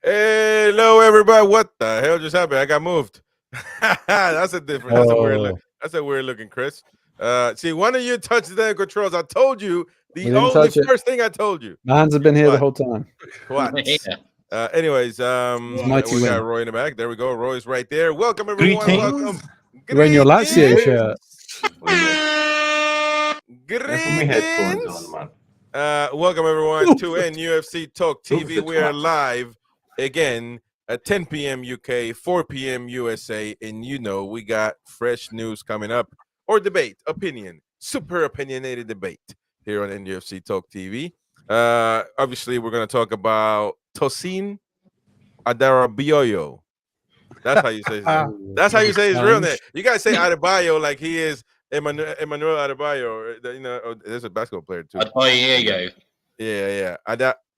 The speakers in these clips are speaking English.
Hello, everybody. What the hell just happened? I got moved. That's a different. That's a weird look. That's a weird looking, Chris. See, one of you touched the controls. I told you the first thing I told you. My hands have been here the whole time. What? Anyways, we got Roy in the back. There we go. Roy's right there. Welcome, everyone. Welcome. You're wearing your Lazio shirt. Greetings. Welcome, everyone, to NUFC Talk TV. We are live again at 10 p.m. UK, 4 p.m. USA. And you know, we got fresh news coming up, or debate, opinion, super opinionated debate here on NUFC Talk TV. Obviously, we're going to talk about Tosin Adarabioyo. That's how you say his name. That's how you say his real name. You guys say Adebayo like he is Emmanuel Adebayo. You know, there's a basketball player too. Adebayo. Yeah.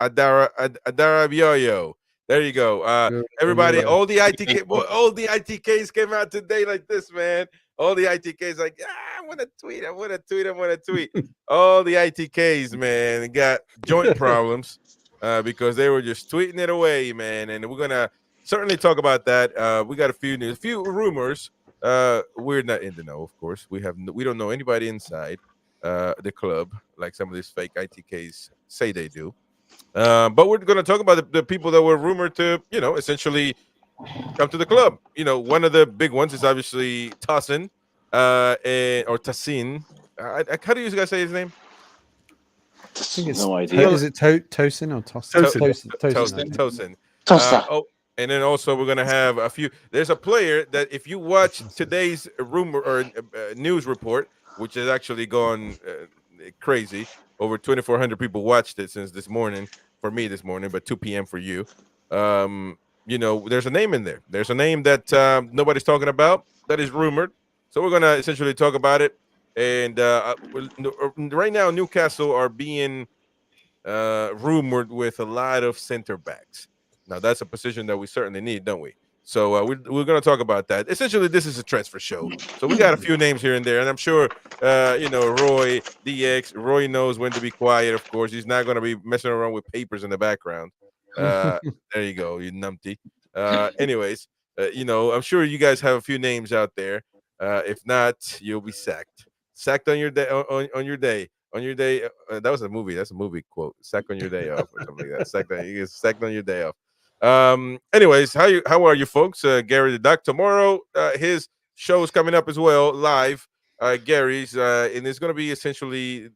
Adarabioyo. There you go. Everybody, all the ITKs came out today like this, man. All the ITKs like, I want to tweet. All the ITKs, man, got joint problems because they were just tweeting it away, man. And we're gonna certainly talk about that. We got a few rumors. We're not in the know, of course. We don't know anybody inside the club like some of these fake ITKs say they do. But we're going to talk about the people that were rumored to, essentially come to the club. One of the big ones is obviously Tosin, or Tosin. How do you guys say his name? I think it's no idea. Is it Tosin or Tosin? Tosin. And then also we're going to have a few. There's a player that if you watch today's rumor or news report, which has actually gone crazy, over 2,400 people watched it since this morning, for me this morning, but 2 p.m. for you. There's a name in there. There's a name that nobody's talking about that is rumored. So we're going to essentially talk about it. And right now, Newcastle are being rumored with a lot of center backs. Now, that's a position that we certainly need, don't we? So we're going to talk about that. Essentially, this is a transfer show. So we got a few names here and there. And I'm sure, Roy, DX, Roy knows when to be quiet, of course. He's not going to be messing around with papers in the background. There you go, you numpty. Anyways, I'm sure you guys have a few names out there. If not, you'll be sacked. Sacked on your day. On your day. On your day. That was a movie. That's a movie quote. Sacked on your day off or something like that. You get sacked on your day off. Anyways, how are you folks? Gary the Duck. Tomorrow, his show is coming up as well, live. Gary's, and it's going to be essentially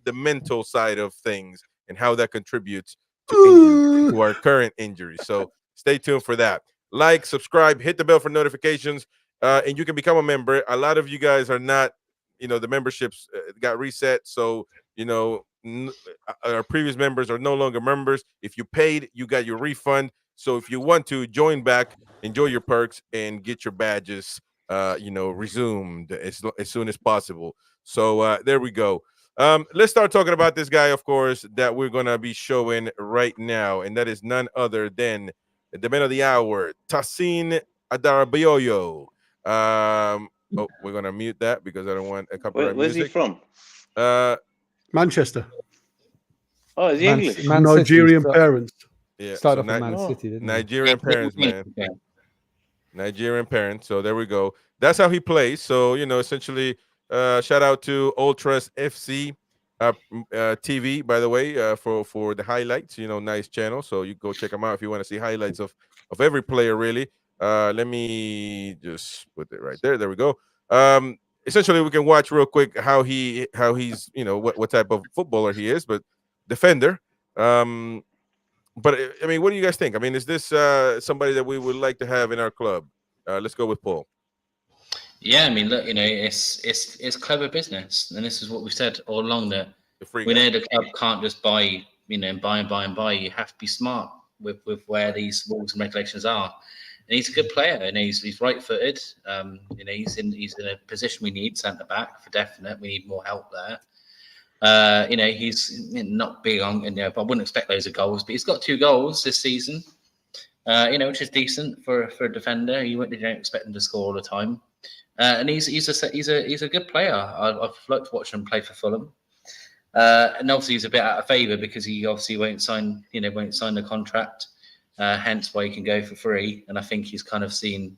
the mental side of things and how that contributes to our current injuries. So stay tuned for that. Like, subscribe, hit the bell for notifications, and you can become a member. A lot of you guys are not, the memberships got reset, so our previous members are no longer members. If you paid, you got your refund. So if you want to join back, enjoy your perks, and get your badges resumed as soon as possible. So there we go. Let's start talking about this guy, of course, that we're gonna be showing right now, and that is none other than the man of the hour, Tosin Adarabioyo. We're gonna mute that because I don't want a copyright Where's music. he from? Manchester. Oh, is he English? Nigerian parents. Yeah, started off at Man City, didn't Nigerian parents, man. Nigerian parents. So there we go. That's how he plays. So essentially, shout out to Ultras FC TV, by the way, for the highlights. Nice channel. So you go check them out if you want to see highlights of every player. Really. Let me just put it right there. There we go. Essentially, we can watch real quick how he's what type of footballer he is, but defender. But I mean, what do you guys think? I mean, is this somebody that we would like to have in our club? Let's go with Paul. Yeah, I mean, look, it's clever business, and this is what we've said all along, that we know the club can't just buy, buy. You have to be smart with where these rules and regulations are. And he's a good player, and he's right-footed. He's in a position we need, centre back for definite. We need more help there. He's not big on, but I wouldn't expect loads of goals. But he's got 2 goals this season, which is decent for a defender. You don't expect him to score all the time. And he's a good player. I've liked to watch him play for Fulham. And obviously he's a bit out of favour because he obviously won't sign the contract hence why he can go for free. And I think he's kind of seen.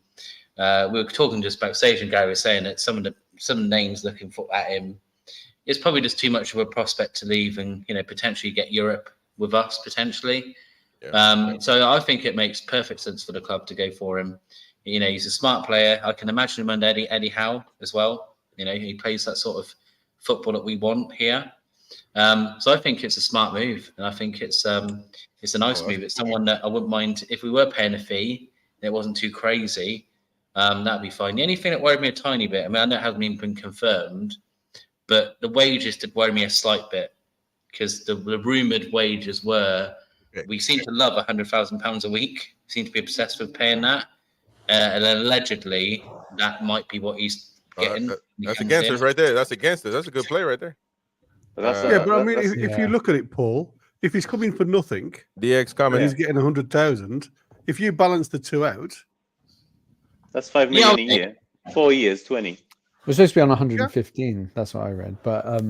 We were talking just backstage, and Gary was saying that some names looking at him. It's probably just too much of a prospect to leave and potentially get Europe with us potentially. Yeah. So I think it makes perfect sense for the club to go for him. He's a smart player. I can imagine him under Eddie Howe as well. He plays that sort of football that we want here. So I think it's a smart move, and I think it's a nice move. It's someone that I wouldn't mind if we were paying a fee and it wasn't too crazy. That'd be fine. The only thing that worried me a tiny bit, I mean, I know it hasn't even been confirmed, but the wages did worry me a slight bit, because the rumoured wages were, we seem to love £100,000 a week. We seem to be obsessed with paying that. And allegedly, that might be what he's getting. That's against us right there. That's against us. That's a good play right there. But I mean, if you look at it, Paul, if he's coming for nothing, DX comment, he's getting 100,000. If you balance the two out, that's 5 million a year. 4 years, 20. We're supposed to be on 115. Yeah. That's what I read. But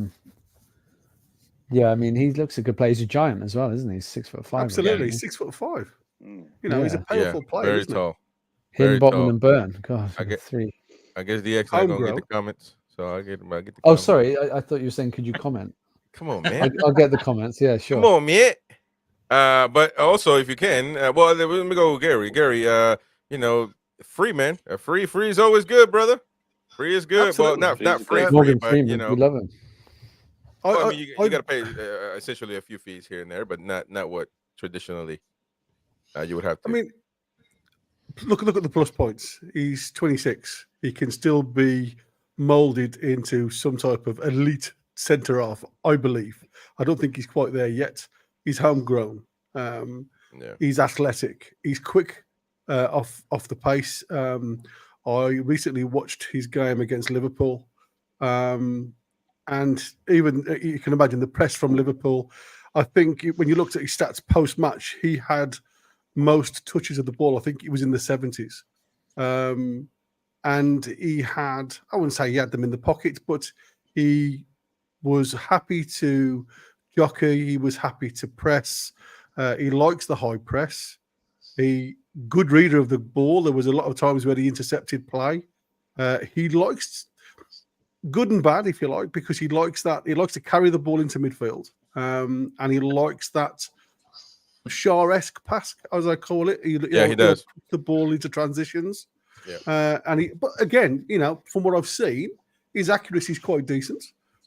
yeah, I mean, he looks a good player. He's a giant as well, isn't he? He's 6'5". Absolutely, 6'5". He's a powerful player. Very tall. Him, Botman, and Byrne. God, I get 3. I guess DX not gonna get the comments, so I get the. Oh, comments. Sorry, I thought you were saying, could you comment? Come on, man. I'll get the comments. Yeah, sure. Come on, man. But also, if you can, well, let me go with Gary. Gary, free, man. Free is always good, brother. Free is good. Absolutely. Well, not free, Morgan but Freeman, we love him. I mean, you got to pay essentially a few fees here and there, but not what traditionally you would have to. I mean, look at the plus points. He's 26. He can still be molded into some type of elite centre half, I believe. I don't think he's quite there yet. He's homegrown. He's athletic. He's quick off the pace. I recently watched his game against Liverpool, and even you can imagine the press from Liverpool. I think when you looked at his stats post-match, he had most touches of the ball. I think it was in the 70s. And he had, I wouldn't say he had them in the pocket, but he was happy to jockey. He was happy to press. He likes the high press. Good reader of the ball. There was a lot of times where he intercepted play. He likes good and bad, if you like, because he likes that. He likes to carry the ball into midfield, and he likes that Shaw-esque pass, as I call it. He does put the ball into transitions. Yeah. But again, from what I've seen, his accuracy is quite decent.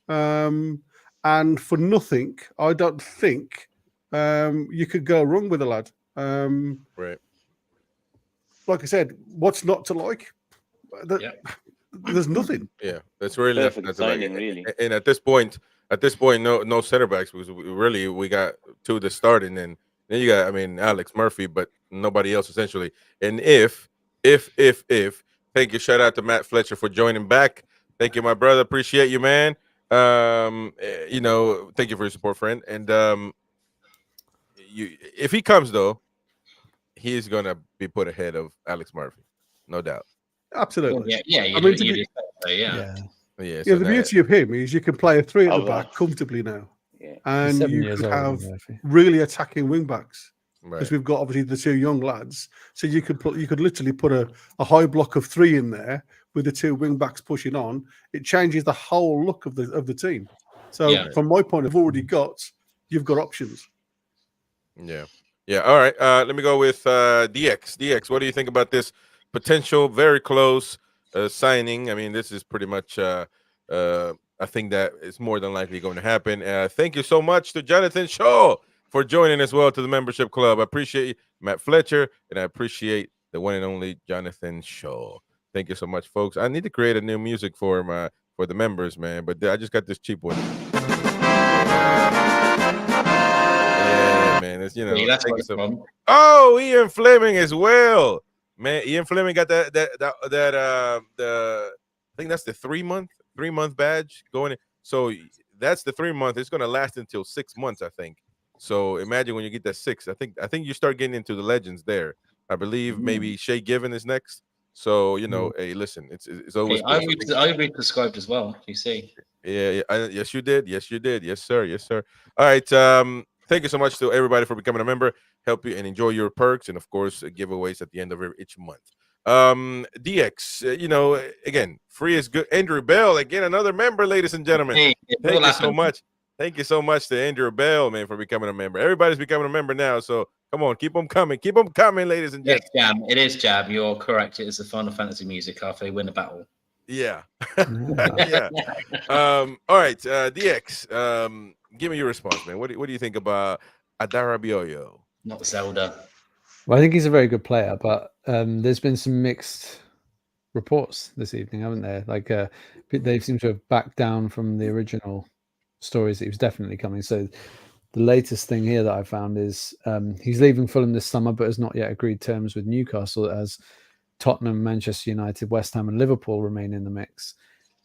And for nothing, I don't think you could go wrong with a lad. Right. Like I said, what's not to like? There's nothing. Yeah, that's really perfect signing, really. And at this point, no center backs, because we got 2 to start, and then you got, Alex Murphy, but nobody else essentially. And if thank you, shout out to Matt Fletcher for joining back. Thank you, my brother. Appreciate you, man. Thank you for your support, friend. And if he comes though, he's gonna be put ahead of Alex Murphy, no doubt. Absolutely. Yeah. The beauty of him is you can play a 3 at the back comfortably now, and you could have really attacking wing backs, because we've got obviously the 2 young lads. So you could literally put a high block of 3 in there with the 2 wing backs pushing on. It changes the whole look of the team. So from my point of view, you've got options. Yeah. All right. Let me go with DX. DX, what do you think about this potential, very close signing? This is pretty much a thing that is more than likely going to happen. Thank you so much to Jonathan Shaw for joining as well to the membership club. I appreciate Matt Fletcher, and I appreciate the one and only Jonathan Shaw. Thank you so much, folks. I need to create a new music for the members, man, but I just got this cheap one. Yeah, man. It's, oh, Ian Fleming as well. Man, Ian Fleming got that I think that's the 3-month badge going in. So that's the 3 month. It's gonna last until 6 months, I think. So imagine when you get that 6. I think you start getting into the legends there. I believe maybe Shay Given is next. So hey, listen, it's always. Hey, I re-prescribed as well. You see. Yeah. Yes, you did. Yes, sir. All right. thank you so much to everybody for becoming a member. Help you and enjoy your perks, and of course, giveaways at the end of each month. DX, again, free is good. Andrew Bell, again, another member, ladies and gentlemen. Hey, thank you so much. Thank you so much to Andrew Bell, man, for becoming a member. Everybody's becoming a member now, so come on, keep them coming. Keep them coming, ladies and gentlemen. Yes, Jam. It is Jab. You're correct. It is the Final Fantasy music after they win a battle. Yeah. Yeah. All right, DX, give me your response, man. What do you think about Adarabioyo? Not Zelda. Well, I think he's a very good player, but there's been some mixed reports this evening, haven't there? Like they seem to have backed down from the original stories that he was definitely coming. So the latest thing here that I found is he's leaving Fulham this summer, but has not yet agreed terms with Newcastle, as Tottenham, Manchester United, West Ham and Liverpool remain in the mix.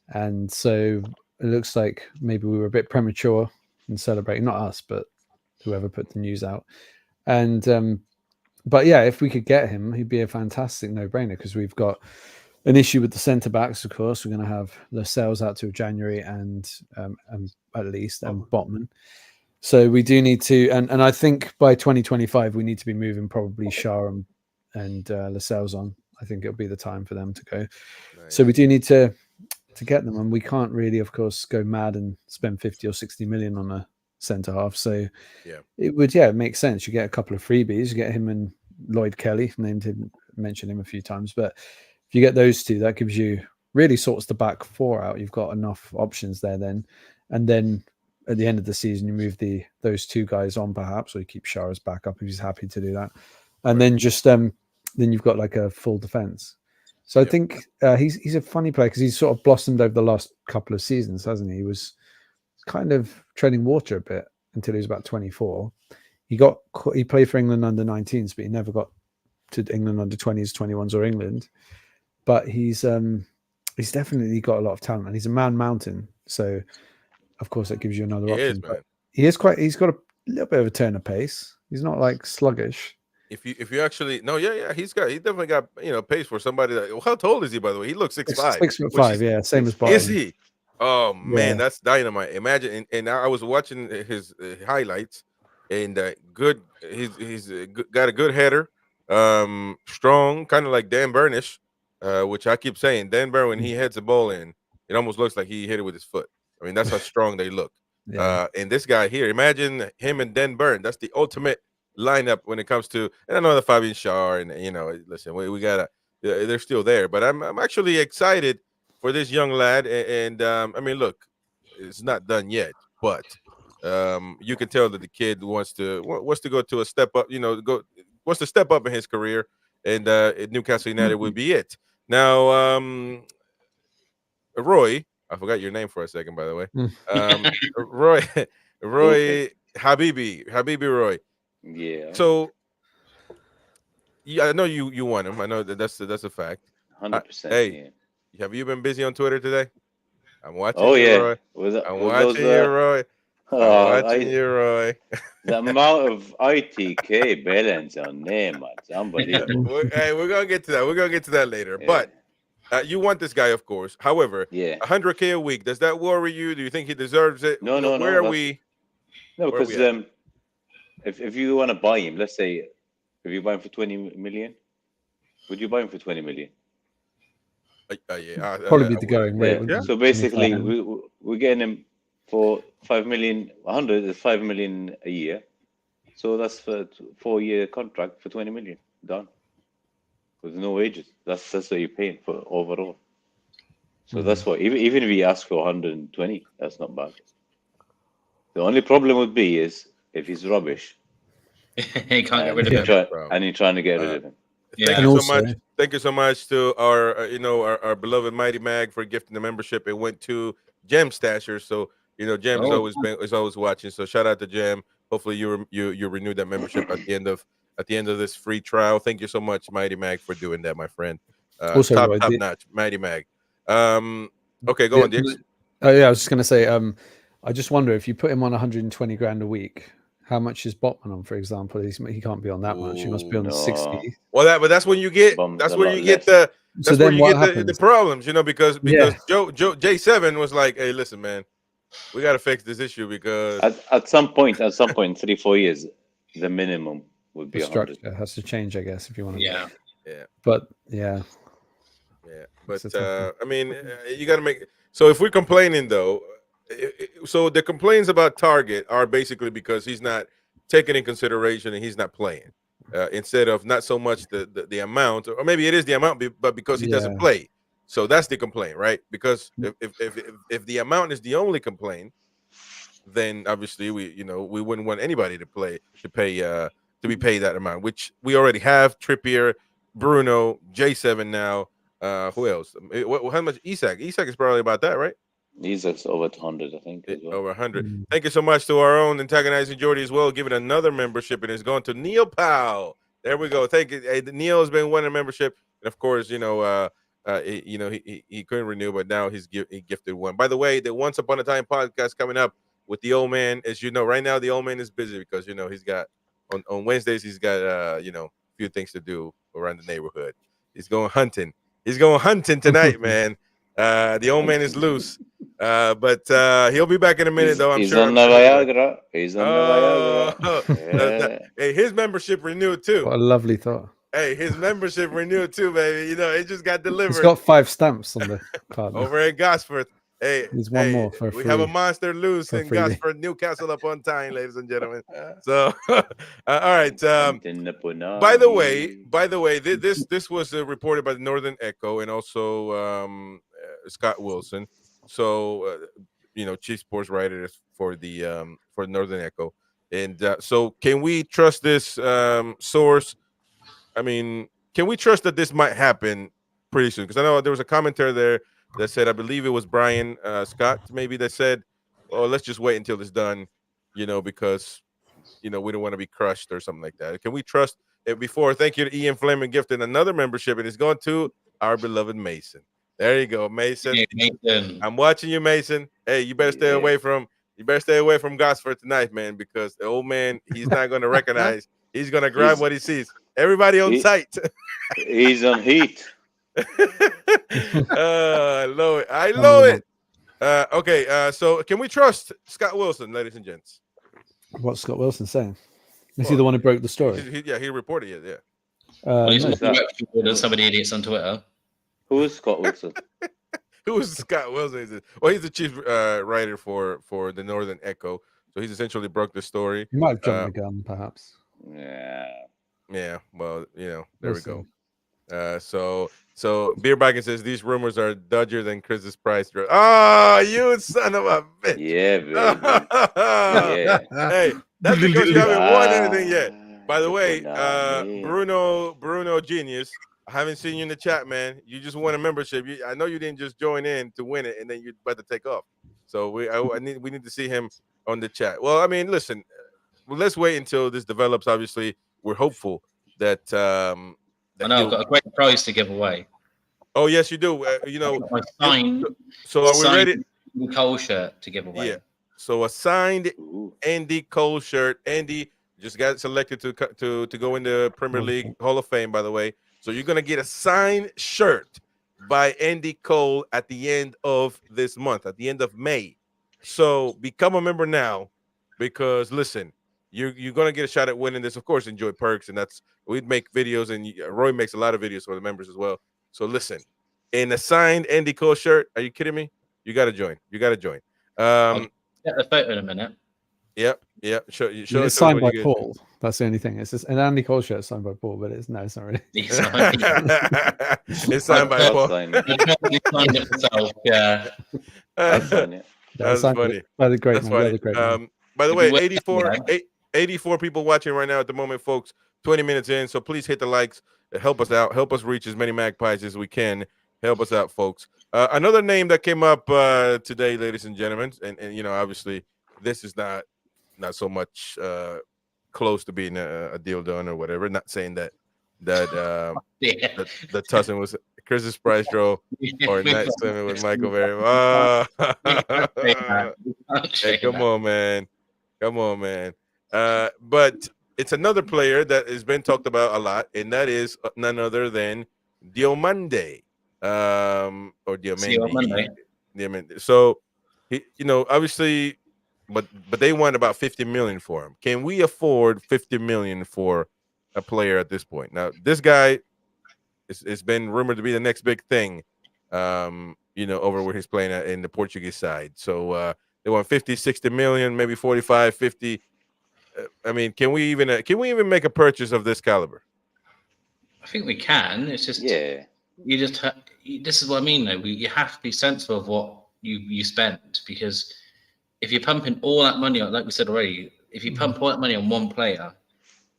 And so it looks like maybe we were a bit premature in celebrating, not us, but whoever put the news out. And but yeah, if we could get him, he'd be a fantastic no-brainer, because we've got an issue with the centre backs. Of course, we're going to have Lascelles out till January and at least Botman. So we do need to, and I think by 2025 we need to be moving probably Shah and Lascelles on. I think it'll be the time for them to go. Nice. So we do need to get them, and we can't really, of course, go mad and spend 50 or 60 million on a centre half. So it would make sense. You get a couple of freebies. You get him and Lloyd Kelly, mentioned him a few times, but if you get those two, that gives you, really sorts the back four out. You've got enough options there then, and then at the end of the season you move those two guys on perhaps, or you keep Shah as backup if he's happy to do that, and then just then you've got like a full defense. So I think he's a funny player, because he's sort of blossomed over the last couple of seasons, hasn't he? He was kind of treading water a bit until he was about 24. He played for England under 19s, but he never got to England under 20s, 21s, or England. But he's definitely got a lot of talent, and he's a man mountain. So of course that gives you another option. But he's got a little bit of a turn of pace. He's not like sluggish. If you actually he definitely got pace for somebody that. Well, how tall is he, by the way? He looks 6'5". 6'5", same as Botman. Is he? Oh man, that's dynamite. Imagine, and I was watching his highlights, and good. He's got a good header, strong, kind of like Dan Burnish, which I keep saying. Dan Burn, when he heads the ball in, it almost looks like he hit it with his foot. I mean, that's how strong they look. And this guy here, imagine him and Dan Burn. That's the ultimate lineup when it comes to. And I know the Fabian Schär, and listen, we gotta. They're still there, but I'm actually excited for this young lad, and I mean, look, it's not done yet, but you can tell that the kid wants to go to a step up, wants to step up in his career, and Newcastle United would be it. Now, Roy, I forgot your name for a second, by the way. Roy, okay. Habibi Roy. Yeah. So, I know you want him. I know that's a fact. 100%. Hey. Have you been busy on Twitter today? I'm watching. Oh yeah, Roy. I'm watching you, Roy. Watching you, Roy. The amount of ITK balance on name, it's unbelievable. Hey, we're gonna get to that. We're gonna get to that later. Yeah. But you want this guy, of course. However, 100K a week. Does that worry you? Do you think he deserves it? No. Where are we? No, because if you want to buy him, let's say, if you buy him for 20 million, would you buy him for 20 million? Probably be the going rate. Yeah. So basically, we're getting him for 5 million. 100 is 5 million a year. So that's for 4-year contract for 20 million. Done. With no wages. That's what you're paying for overall. So that's what. Even if you ask for 120, that's not bad. The only problem would be is if he's rubbish. He can't get rid of him. And you're trying to get rid of him. Thank you so much. Thank you so much to our, our beloved Mighty Mag for gifting the membership. It went to Gem Stasher, so Gem's is always watching. So shout out to Gem. Hopefully you renew that membership at the end of this free trial. Thank you so much, Mighty Mag, for doing that, my friend. Also, top notch, Mighty Mag. Okay, go on, Dix. Oh yeah, I was just gonna say, I just wonder if you put him on 120 grand a week. How much is Botman on, for example? He can't be on that much. He must be on 60. Well, but that's when you get the problems, because J7 was like, hey, listen, man, we got to fix this issue because at some point, 3-4 years, the minimum would be The 100. structure has to change, I guess, if you want to. Yeah. But yeah. But It's a tough one. I mean, you got to make. So if we're complaining though, so the complaints about Target are basically because he's not taken in consideration and he's not playing. Instead of not so much the amount, or maybe it is the amount, but because he doesn't play. So that's the complaint, right? Because if the amount is the only complaint, then obviously we wouldn't want anybody to be paid that amount, which we already have. Trippier, Bruno, J7 now. Who else? How much? Isak is probably about that, right? Isak's over 100, I think. As well. Over 100. Thank you so much to our own antagonizing Jordy as well, giving another membership, and it's going to Neil Powell. There we go. Thank you. Hey, Neil has been wanting a membership, and of course, he couldn't renew, but now he gifted one. By the way, the Once Upon a Time podcast coming up with the old man. As you know, right now the old man is busy because he's got on Wednesdays he's got a few things to do around the neighborhood. He's going hunting. He's going hunting tonight, man. The old man is loose. But he'll be back in a minute, though. He's on the Viagra. He's on the Viagra. Hey, his membership renewed too. What a lovely thought. Hey, his membership renewed too, baby. It just got delivered. It's got 5 stamps on the card. Over at Gosford. Hey, there's one more for we free. have a monster loose in Gosford, Newcastle upon Tyne, ladies and gentlemen. So, all right. By the way, this was reported by the Northern Echo and also Scott Wilson. So, chief sports writer for the Northern Echo, and so can we trust this source? I mean, can we trust that this might happen pretty soon? Because I know there was a commentary there that said, I believe it was Brian Scott, maybe, that said, "Oh, let's just wait until it's done," because we don't want to be crushed or something like that. Can we trust it before? Thank you to Ian Fleming gifting another membership, and it's going to our beloved Mason. There you go, Mason. Yeah, Mason. I'm watching you, Mason. Hey, you better stay away from Gosford tonight, man, because the old man, he's not going to recognize. He's going to grab what he sees. Everybody on site. He's on heat. I love it. Okay, so can we trust Scott Wilson, ladies and gents? What's Scott Wilson saying? Is he the one who broke the story? He reported it. Yeah. Some of the idiots on Twitter. Who is Scott Wilson? Who is Scott Wilson? Well, he's the chief writer for the Northern Echo, so he's essentially broke the story. He might have jumped the gun, perhaps. Yeah. Well, there we go. So Beer Biking says these rumors are dodgier than Chris's price. Oh, you son of a bitch! Yeah, baby. Yeah. Hey, that's because you haven't won anything yet. By the way, Bruno Genius, I haven't seen you in the chat, man. You just won a membership. I know you didn't just join in to win it, and then you're about to take off. So we need to see him on the chat. Well, I mean, listen, let's wait until this develops. Obviously, we're hopeful that. I know I've got a great prize to give away. Oh yes, you do. So are we ready? Cole shirt to give away. Yeah. So a signed Andy Cole shirt. Andy just got selected to go in the Premier League Hall of Fame, by the way. So you're gonna get a signed shirt by Andy Cole at the end of this month, at the end of May. So become a member now, because listen, you're gonna get a shot at winning this. Of course, enjoy perks, and we'd make videos, and Roy makes a lot of videos for the members as well. So listen, in a signed Andy Cole shirt, are you kidding me? You got to join. I'll get the photo in a minute. Yep. Show it's signed by Paul. That's the only thing. It's just an Andy Cole shirt signed by Paul, but it's not really. It's signed by Paul. He signed it himself. Yeah. That's funny. By the great man. By the way, 84 people watching right now at the moment, folks. 20 minutes in, so please hit the likes. Help us out. Help us reach as many magpies as we can. Help us out, folks. Another name that came up today, ladies and gentlemen, and obviously this is not so much close to being a deal done or whatever. Not saying that the Tosin was Chris's price draw or night swimming with Michael Berry. Hey, come on, man. But it's another player that has been talked about a lot, and that is none other than Diomande, or Diomande. So obviously, but they want about 50 million for him. Can we afford 50 million for a player at this point? Now, this guy it's been rumored to be the next big thing, over where he's playing in the Portuguese side. So they want 50, 60 million, maybe 45, 50. I mean, can we even make a purchase of this caliber? I think we can. It's just this is what I mean, though. You have to be sensible of what you spent, because if you're pumping all that money on, like we said already, if you pump all that money on one player,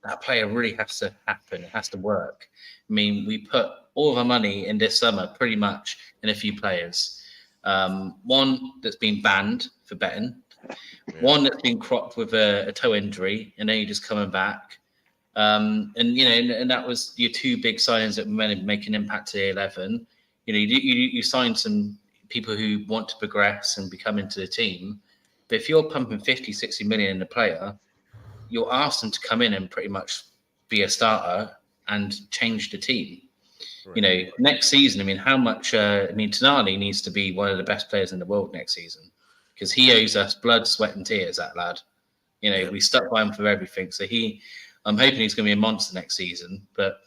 that player really has to happen. It has to work. I mean, we put all of our money in this summer pretty much in a few players. One that's been banned for betting, one that's been cropped with a toe injury, and then you're just coming back. And that was your two big signings that were make an impact to the 11. You signed some people who want to progress and become into the team. But if you're pumping 50, 60 million in a player, you'll ask them to come in and pretty much be a starter and change the team. Right. Next season, I mean, how much? Tonali needs to be one of the best players in the world next season, because he owes us blood, sweat, and tears. That lad, we stuck by him for everything. So I'm hoping he's going to be a monster next season. But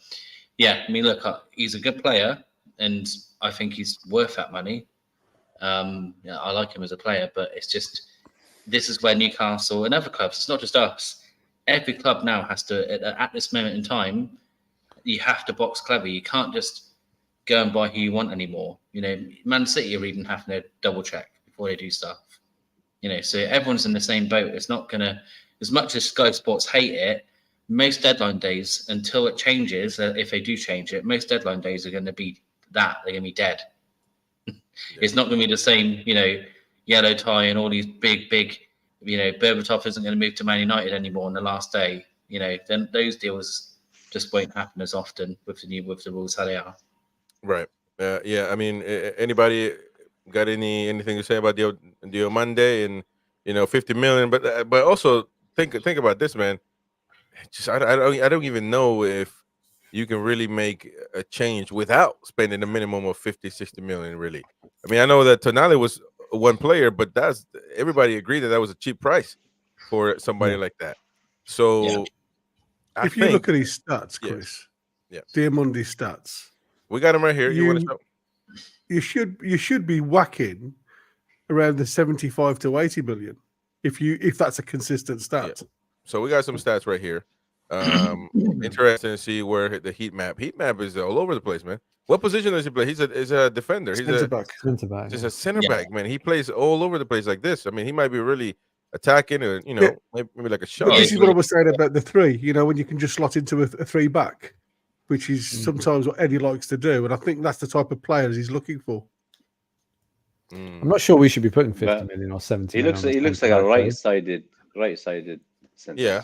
yeah, I mean, look, he's a good player, and I think he's worth that money. I like him as a player, but it's just this is where Newcastle and other clubs, it's not just us. Every club now has to, at this moment in time, you have to box clever. You can't just go and buy who you want anymore. Man City are even having to double check before they do stuff. So everyone's in the same boat. It's not going to, as much as Sky Sports hate it, most deadline days, until it changes, if they do change it, most deadline days are going to be that. They're going to be dead. It's not going to be the same, yellow tie and all these big, Berbatov isn't going to move to Man United anymore on the last day. Then those deals just won't happen as often with the rules how they are. Right. I mean, anybody got anything to say about Diomande and 50 million? But also think about this, man. I don't even know if you can really make a change without spending a minimum of 50, 60 million. Really. I mean, I know that Tonali was one player, but everybody agreed that was a cheap price for somebody like that. So if you look at his stats, Chris, Diamande's stats, we got him right here. You want to show? You should be whacking around the 75 to 80 million if that's a consistent stat. Yeah. So we got some stats right here. Interesting to see where the heat map is all over the place, man. What position does he play? He's a defender. He's center back. Just a center back, man. He plays all over the place like this. I mean, he might be really attacking, or maybe like a shot. But this is what I was saying about the three. When you can just slot into a three back, which is sometimes what Eddie likes to do, and I think that's the type of players he's looking for. I'm not sure we should be putting 50 million or 70. He looks like a right-sided center. Yeah.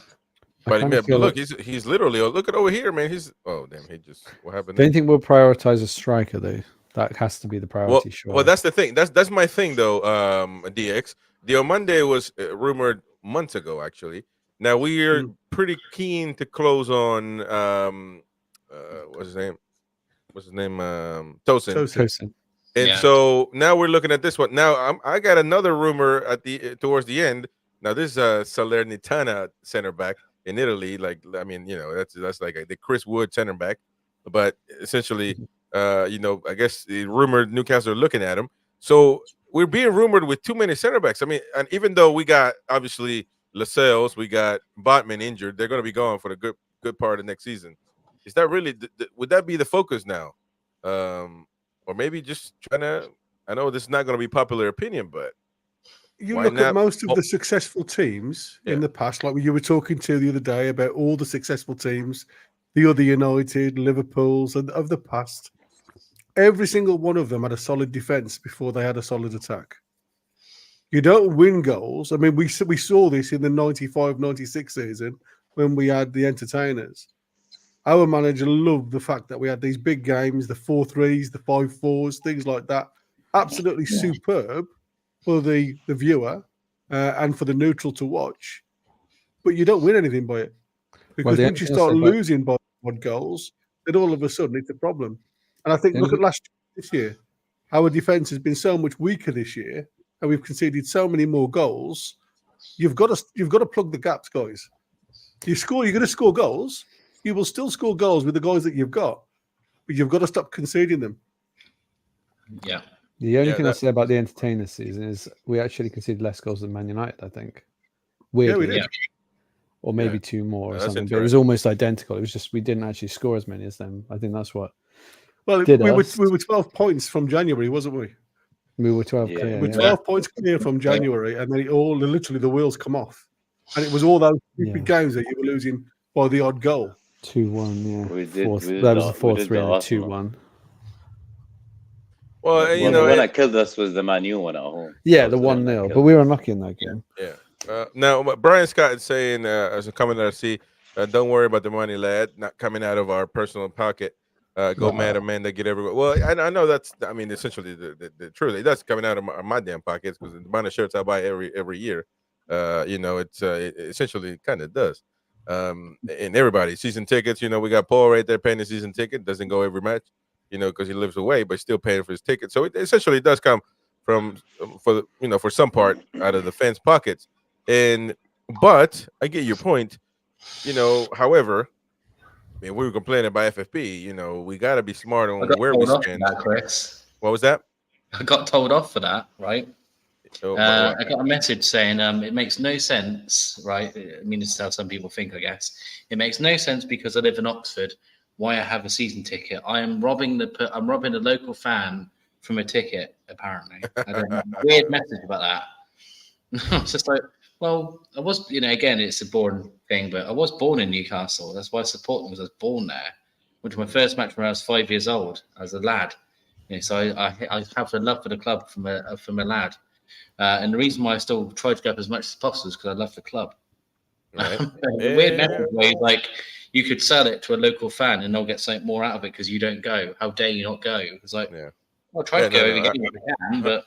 But look, he's literally. Look at over here, man. What happened? Don't you think we'll prioritize a striker though? That has to be the priority. Well, that's the thing. That's my thing though. DX Diomande was rumored months ago. Actually, now we are pretty keen to close on what's his name? Tosin. And so now we're looking at this one. Now I got another rumor towards the end. Now this is Salernitana center back in Italy. That's like the Chris Wood center back, but essentially, I guess the rumored Newcastle are looking at him. So we're being rumored with too many center backs. I mean, and even though we got obviously Lascelles, we got Botman injured, they're going to be gone for the good part of next season. Is that really? Would that be the focus now? Or maybe just trying to? I know this is not going to be popular opinion, but. You look at most of the successful teams in the past, like you were talking to the other day about all the successful teams, the other United, Liverpools of the past. Every single one of them had a solid defence before they had a solid attack. You don't win goals. I mean, we saw this in the 95-96 season when we had the entertainers. Our manager loved the fact that we had these big games, the 4-3s, the 5-4s, things like that. Absolutely superb for the viewer and for the neutral to watch, but you don't win anything by it, because once you start losing by goals, then all of a sudden it's a problem. And I think look at this year, our defence has been so much weaker this year, and we've conceded so many more goals. You've got to plug the gaps, guys. You're going to score goals. You will still score goals with the guys that you've got, but you've got to stop conceding them. Yeah. The only thing I'll say about the entertainer season is we actually conceded less goals than Man United, I think. Weirdly. Yeah, we did. Or maybe two more or something. But it interesting. was almost identical. It was just we didn't actually score as many as them. I think that's what. Well, we were 12 points from January, wasn't we? We were 12 clear. We were 12 points clear from January, and then literally the wheels come off. And it was all those stupid games that you were losing by the odd goal. 2-1, yeah. We did That was the 4-3 and 2-1. Well, the one that killed us was the Man U one at home. Yeah, the 1-0. But we were unlucky in that game. Yeah. Now, Brian Scott is saying, as a comment that I see, don't worry about the money, lad, not coming out of our personal pocket. Go mad Amanda, get everywhere. Well, I know that's, I mean, essentially the truth. That's coming out of my damn pockets because the amount of shirts I buy every year, it essentially kind of does. And everybody, season tickets, we got Paul right there paying the season ticket, doesn't go every match, because he lives away, but still paying for his ticket. So it essentially does come from, for some part out of the fans' pockets. But I get your point, however, I mean, we were complaining about FFP. We got to be smart on where we spend. That, Chris. What was that? I got told off for that, right? I got a message saying it makes no sense, right? I mean, this is how some people think, I guess. It makes no sense because I live in Oxford. Why I have a season ticket? I'm robbing a local fan from a ticket. Apparently, I don't know. Weird message about that. It's just like, well, I was, again, it's a boring thing, but I was born in Newcastle. That's why I support them, because I was born there. Went to my first match when I was 5 years old as a lad. So I have a love for the club from a lad. And the reason why I still try to go up as much as possible is because I love the club. Right. Weird message where like you could sell it to a local fan and they'll get something more out of it because you don't go. How dare you not go? It's like, I'll try to go again if I can, but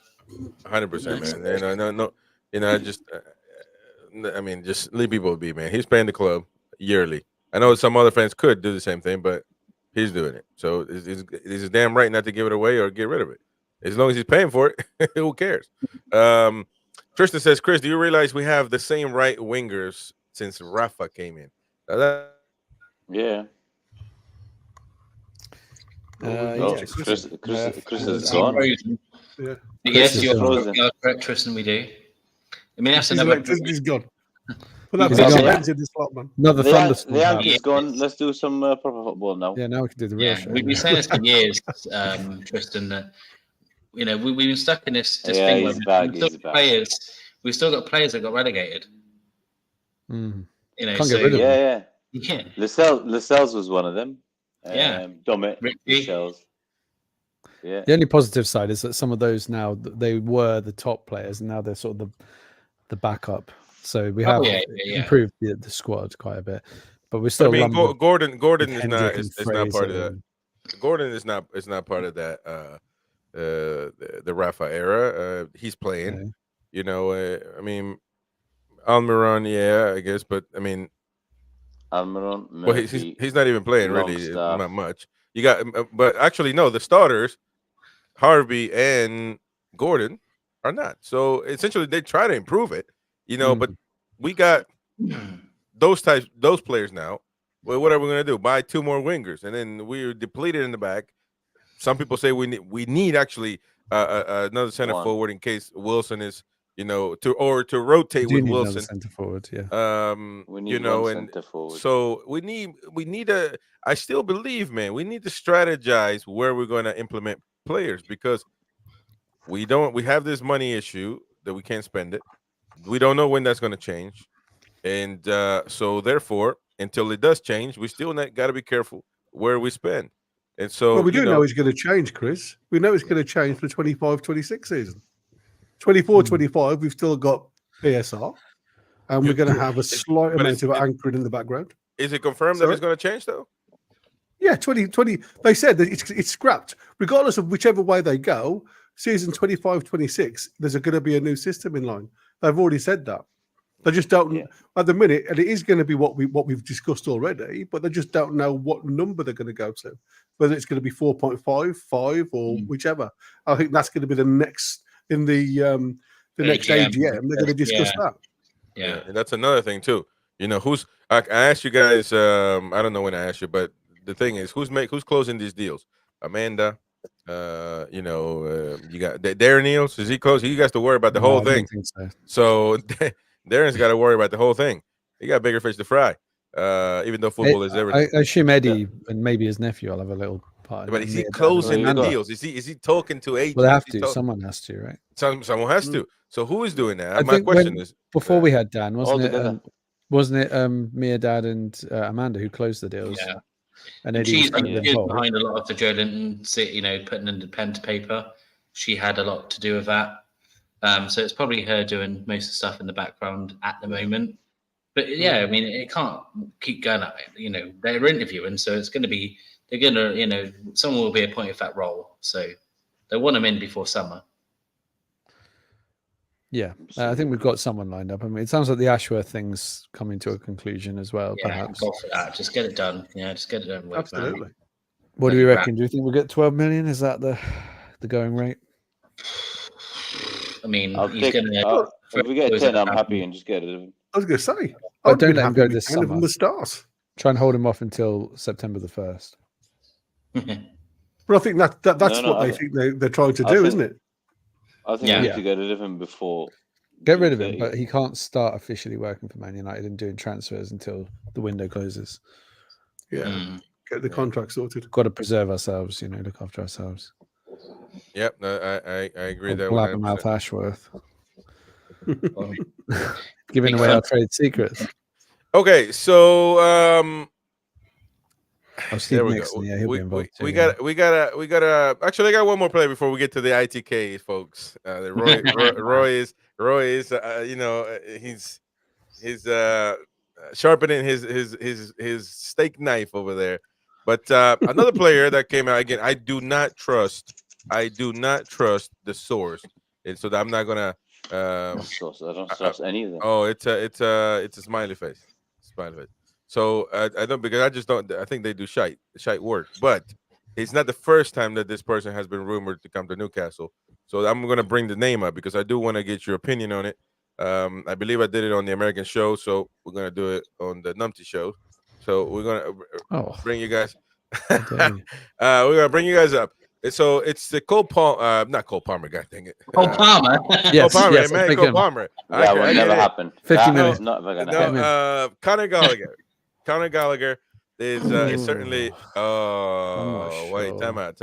100%, man. No. I just, just leave people be, man. He's paying the club yearly. I know some other fans could do the same thing, but he's doing it. So it's damn right not to give it away or get rid of it. As long as he's paying for it, who cares? Tristan says, Chris, do you realize we have the same right wingers since Rafa came in? Yeah. Chris is gone. Yeah. Yes, you're correct, Tristan. We do. I mean, that's another. He's gone. Another thunderstorm. The Yankees gone. Let's do some proper football now. Yeah, now we can do the real show. We've been saying this for years, Tristan. That we've been stuck in this thing where we've still got players that got relegated. Can't get rid of them. Yeah. Lascelles was one of them. Domit, Ricky. Lascelles. Yeah. The only positive side is that some of those now, they were the top players and now they're sort of the backup. So we have improved the squad quite a bit, but we're still. Gordon is not part of that. Gordon is not part of that. The Rafa era. He's playing. I mean, Almiron, I guess, but I mean, Almiron. Well, he's not even playing really, not much. You got, but actually, no, the starters, Harvey and Gordon, are not. So essentially, they try to improve it, But we got those players now. Well, what are we going to do? Buy two more wingers, and then we're depleted in the back. Some people say we need actually another center forward in case Wilson is, to rotate with Wilson. Center forward, we need center forward. So we need I still believe, man, we need to strategize where we're going to implement players because we have this money issue that we can't spend it. We don't know when that's going to change, and so therefore, until it does change, we still got to be careful where we spend. And so, we do know it's going to change, Chris. We know it's going to change for 25-26 season. 24-25, we've still got PSR, and we're going to have a slight amount of anchoring in the background. Is it confirmed that it's going to change, though? Yeah, 2020. They said that it's scrapped. Regardless of whichever way they go, season 25-26, there's going to be a new system in line. They've already said that. They just don't at the minute, and it is going to be what we've discussed already, but they just don't know what number they're going to go to. Whether it's going to be 4.5, 5, or whichever. I think that's going to be the next in the the next AGM, they're going to discuss that. Yeah, and that's another thing too. Who's I asked you guys. I don't know when I asked you, but the thing is, who's closing these deals? Amanda. You got Darren Neals. Is he close? He has to worry about the whole thing. I don't think So Darren's got to worry about the whole thing. He got bigger fish to fry. Even though football is everything. I assume Eddie and maybe his nephew will have a little part. But is he closing the deals? Is he talking to agents? Well, they have to. Someone has to, right? Someone has to. So who is doing that? I My think question is before we had Dan, wasn't it Mia, Dad, and Amanda who closed the deals? Yeah. And Eddie she's involved. behind a lot of the drilling, putting in the pen to paper. She had a lot to do with that. So it's probably her doing most of the stuff in the background at the moment. But yeah, I mean, it can't keep going up. They're interviewing, so it's going to be, they're going to, someone will be appointed for that role. So they want them in before summer. Yeah, I think we've got someone lined up. I mean, it sounds like the Ashworth thing's coming to a conclusion as well. Yeah, perhaps. go for that. Just get it done. Yeah, just get it done. Absolutely. What do we reckon? Do you think we'll get 12 million? Is that the going rate? I mean, if we get 10, I'm happy and just get it. I was going to say, don't let him go this summer. From the start. Try and hold him off until September the 1st. But I think that's what they think they're trying to do, isn't it? I think we need to get rid of him before. Get rid of him, but he can't start officially working for Man United and doing transfers until the window closes. Yeah, get the contract sorted. Got to preserve ourselves, look after ourselves. Yep, I agree there. Blabbermouth Ashworth. Giving away our trade secrets. Okay, so Steve Nixon, yeah, he'll be involved too. We gotta. Actually, I got one more play before we get to the ITK, folks. Roy is he's sharpening his steak knife over there. But another player that came out again, I do not trust the source, and so I'm not gonna. I don't trust any of them. Oh, it's a smiley face. So I don't, because I just don't. I think they do shite work, but it's not the first time that this person has been rumored to come to Newcastle. So I'm going to bring the name up because I do want to get your opinion on it. I believe I did it on the American show, so we're going to do it on the Numpty show. So we're going to bring you guys. We're going to bring you guys up. So it's the Cole Palmer, not Cole Palmer. God dang it, Cole Palmer. Yes, Cole Palmer, yes, man, Cole Palmer. That will never happen. 50 minutes. Not ever gonna happen. Conor Gallagher. Conor Gallagher is certainly. Oh, wait, time out.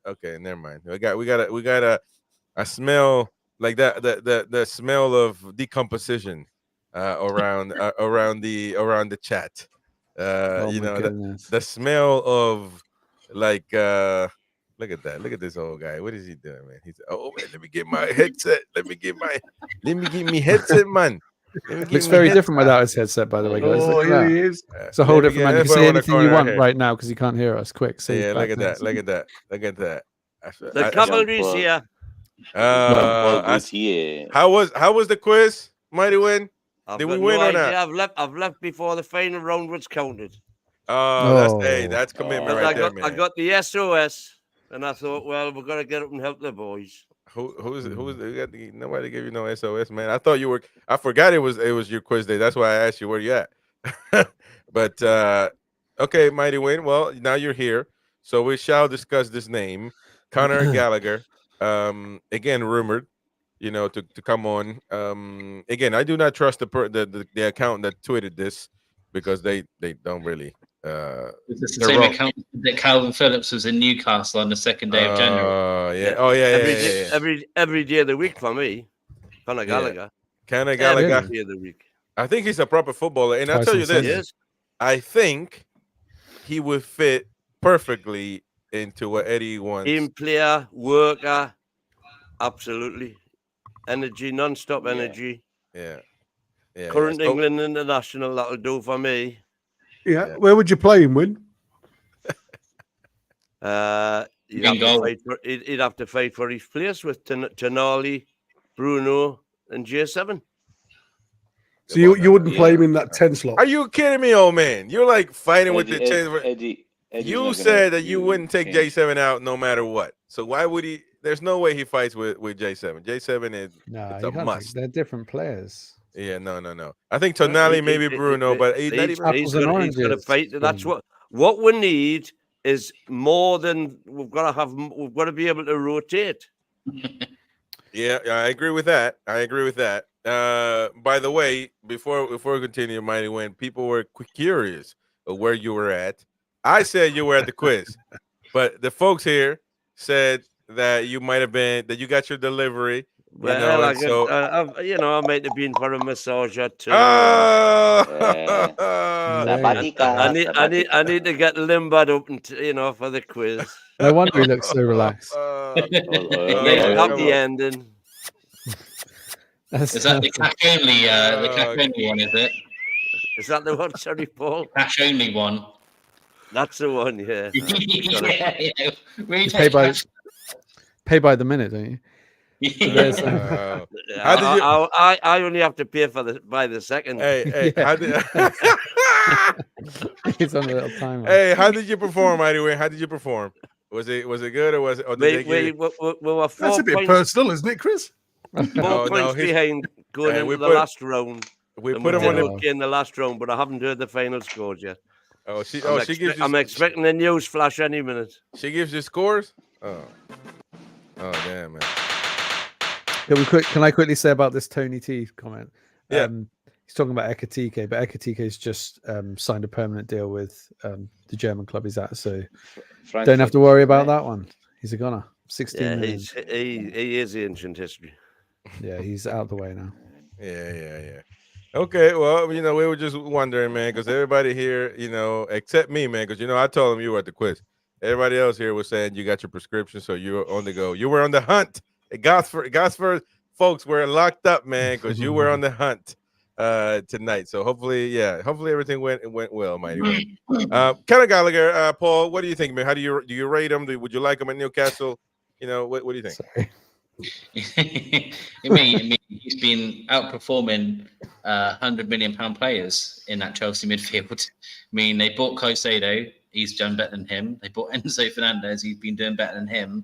Okay, never mind. We got a smell like that. The smell of decomposition around the chat. The smell of like look at that. Look at this old guy. What is he doing, man? He's man, let me get my headset. Let me get me headset, man. Looks very different without his headset, by the way, guys. Oh, here he is. It's a whole different man. You can say anything you want right now because he can't hear us. Quick, yeah, look at that. Look at that. The cavalry's here. How was the quiz, Mighty Win? Did we win or not? I've left before the final round was counted. That's commitment right there, man. I got the SOS, and I thought, well, we're gonna get up and help the boys. Who's nobody gave you no SOS, man. I thought you were. I forgot it was your quiz day. That's why I asked you where you at. But okay, Mighty Win. Well, now you're here, so we shall discuss this name, Conor Gallagher. Again, rumored, to come on. Again, I do not trust the account that tweeted this because they don't really. It's the same account that Calvin Phillips was in Newcastle on the 2nd day of January. Yeah. Oh yeah. Every day of the week for me. Conor Gallagher. Conor Gallagher. Every day of the week. I think he's a proper footballer, and I'll tell you this: I think he would fit perfectly into what Eddie wants. Team player, worker, absolutely. Energy, non-stop energy. Yeah. Current England international, that'll do for me. Yeah. Where would you play him, Win? He'd have to fight for his place with Tonali, Bruno, and J7. So you wouldn't play him in that 10 slot? Are you kidding me, old man? You're like fighting with the chance. Eddie, you said that you wouldn't take J7 out no matter what. So why would he? there's no way he fights with J7. J7 is it's a must. They're different players. Yeah, no. I think Tonali, maybe Bruno, but he's not even. Apples and oranges. He's got to fight. That's what we need is more than we've got to have. We've got to be able to rotate. Yeah, I agree with that. By the way, before we continue, Mighty, when people were curious of where you were at, I said you were at the quiz, but the folks here said that you might have been that you got your delivery. Well, I might have been for a massage or two. I need to get limbered up, and for the quiz. No wonder he looks so relaxed. Happy ending. Is that the cash only? The cash only one, is it? Is that the one? Sorry, Paul. Cash only one. That's the one. Yeah. Pay by the minute, don't you? I only have to pay by the second. Hey, Yeah. how did He's on a little timer. Hey, how did you perform, Mighty Wayne? How did you perform? Was it good or was it? Or did we were 4 That's a bit points, personal, isn't it, Chris? 4 points behind going into the last round. We put him on in the last round, but I haven't heard the final scores yet. She gives you. I'm expecting a news flash any minute. She gives you scores. Oh damn, man. Can I quickly say about this Tony T comment? Yeah. He's talking about Ekatike, but Ekatike's just signed a permanent deal with the German club he's at, so don't have to worry about that one. He's a gunner. 16 million. He is ancient history. Yeah, he's out the way now. Yeah. Okay, well, we were just wondering, man, because everybody here, except me, man, because I told them you were at the quiz. Everybody else here was saying you got your prescription, so you were on the go. You were on the hunt. Gosford folks were locked up, man, because you were on the hunt tonight. So hopefully everything went well, Mighty Wayne. Conor Gallagher, Paul, what do you think, man? How do you rate him? Would you like him at Newcastle? What do you think? Sorry. I mean, he's been outperforming £100 million players in that Chelsea midfield. I mean, they bought Caicedo, he's done better than him. They bought Enzo Fernandez, he's been doing better than him.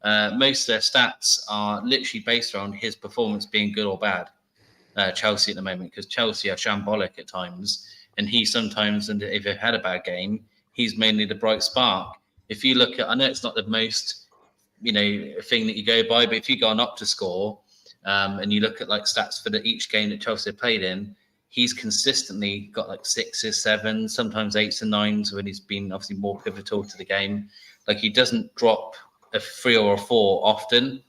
Most of their stats are literally based on his performance being good or bad. Chelsea at the moment, because Chelsea are shambolic at times, and he sometimes, and if they've had a bad game, he's mainly the bright spark. If you look at, I know it's not the most thing that you go by, but if you go on Optascore and you look at like stats for each game that Chelsea played in, he's consistently got like 6s, 7s, sometimes 8s and 9s when he's been obviously more pivotal to the game. Like he doesn't drop a 3 or a 4 often.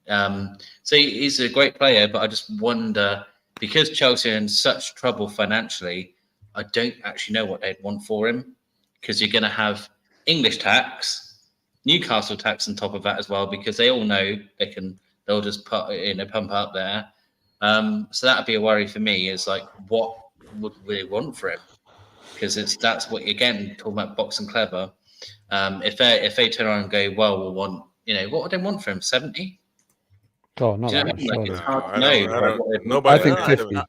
So he's a great player, but I just wonder, because Chelsea are in such trouble financially, I don't actually know what they'd want for him, because you're going to have English tax, Newcastle tax on top of that as well, because they all know they'll just pump up there. So that'd be a worry for me, is like, what would we want for him? Because that's what, again, talking about boxing clever. If they turn around and go, well, we'll want, what would they want for him? 70? Oh, not that much. Like, it's hard to know. I think 50.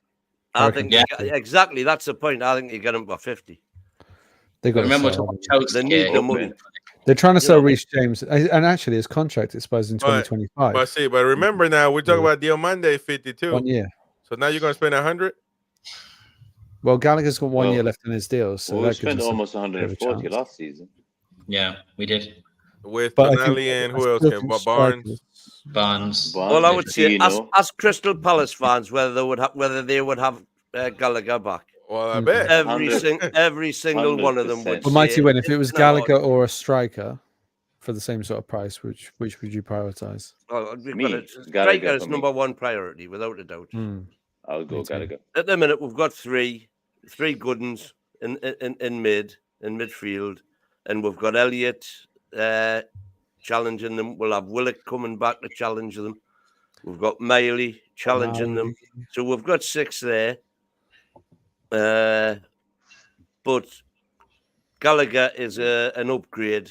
I think exactly, that's the point. I think you get him for 50. They got. Remember, they need the money. They're trying to sell Reece James, and actually his contract expires in 2025. But remember now, we're talking about Diomande 52. 1 year. So now you're going to spend 100. Well, Gallagher's got 1 year left in his deal, so we spent almost 140 last season. Yeah, we did. With Tonali and who else? Barnes. Well, I would say ask Crystal Palace fans whether they would have Gallagher back. Well, I bet every single one of them would. Well, Mighty Win, if it was Gallagher or a striker for the same sort of price, which would you prioritize? Well, striker is number one priority, without a doubt. I'll go Gallagher. At the minute, we've got three good ones in midfield, and we've got Elliott challenging them. We'll have Willock coming back to challenge them. We've got Miley challenging them. So we've got 6 there. But Gallagher is an upgrade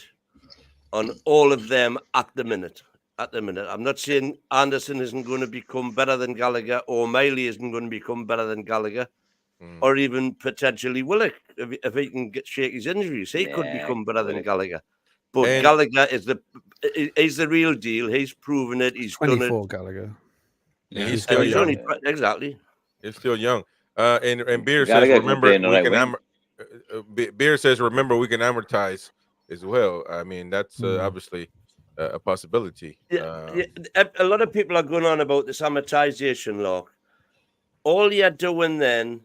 on all of them at the minute. I'm not saying Anderson isn't going to become better than Gallagher, or Miley isn't going to become better than Gallagher, or even potentially Willock if he can shake his injuries. He could become better than Gallagher. But Gallagher is he's the real deal. He's proven it. He's 24, done it. Gallagher. Yeah, He's still young. only exactly. He's still young. And Beer Gotta says, get remember, playing the we right can wing. Beer says, remember, we can amortize as well. I mean, that's obviously a possibility. Yeah, a lot of people are going on about this amortization law. All you're doing then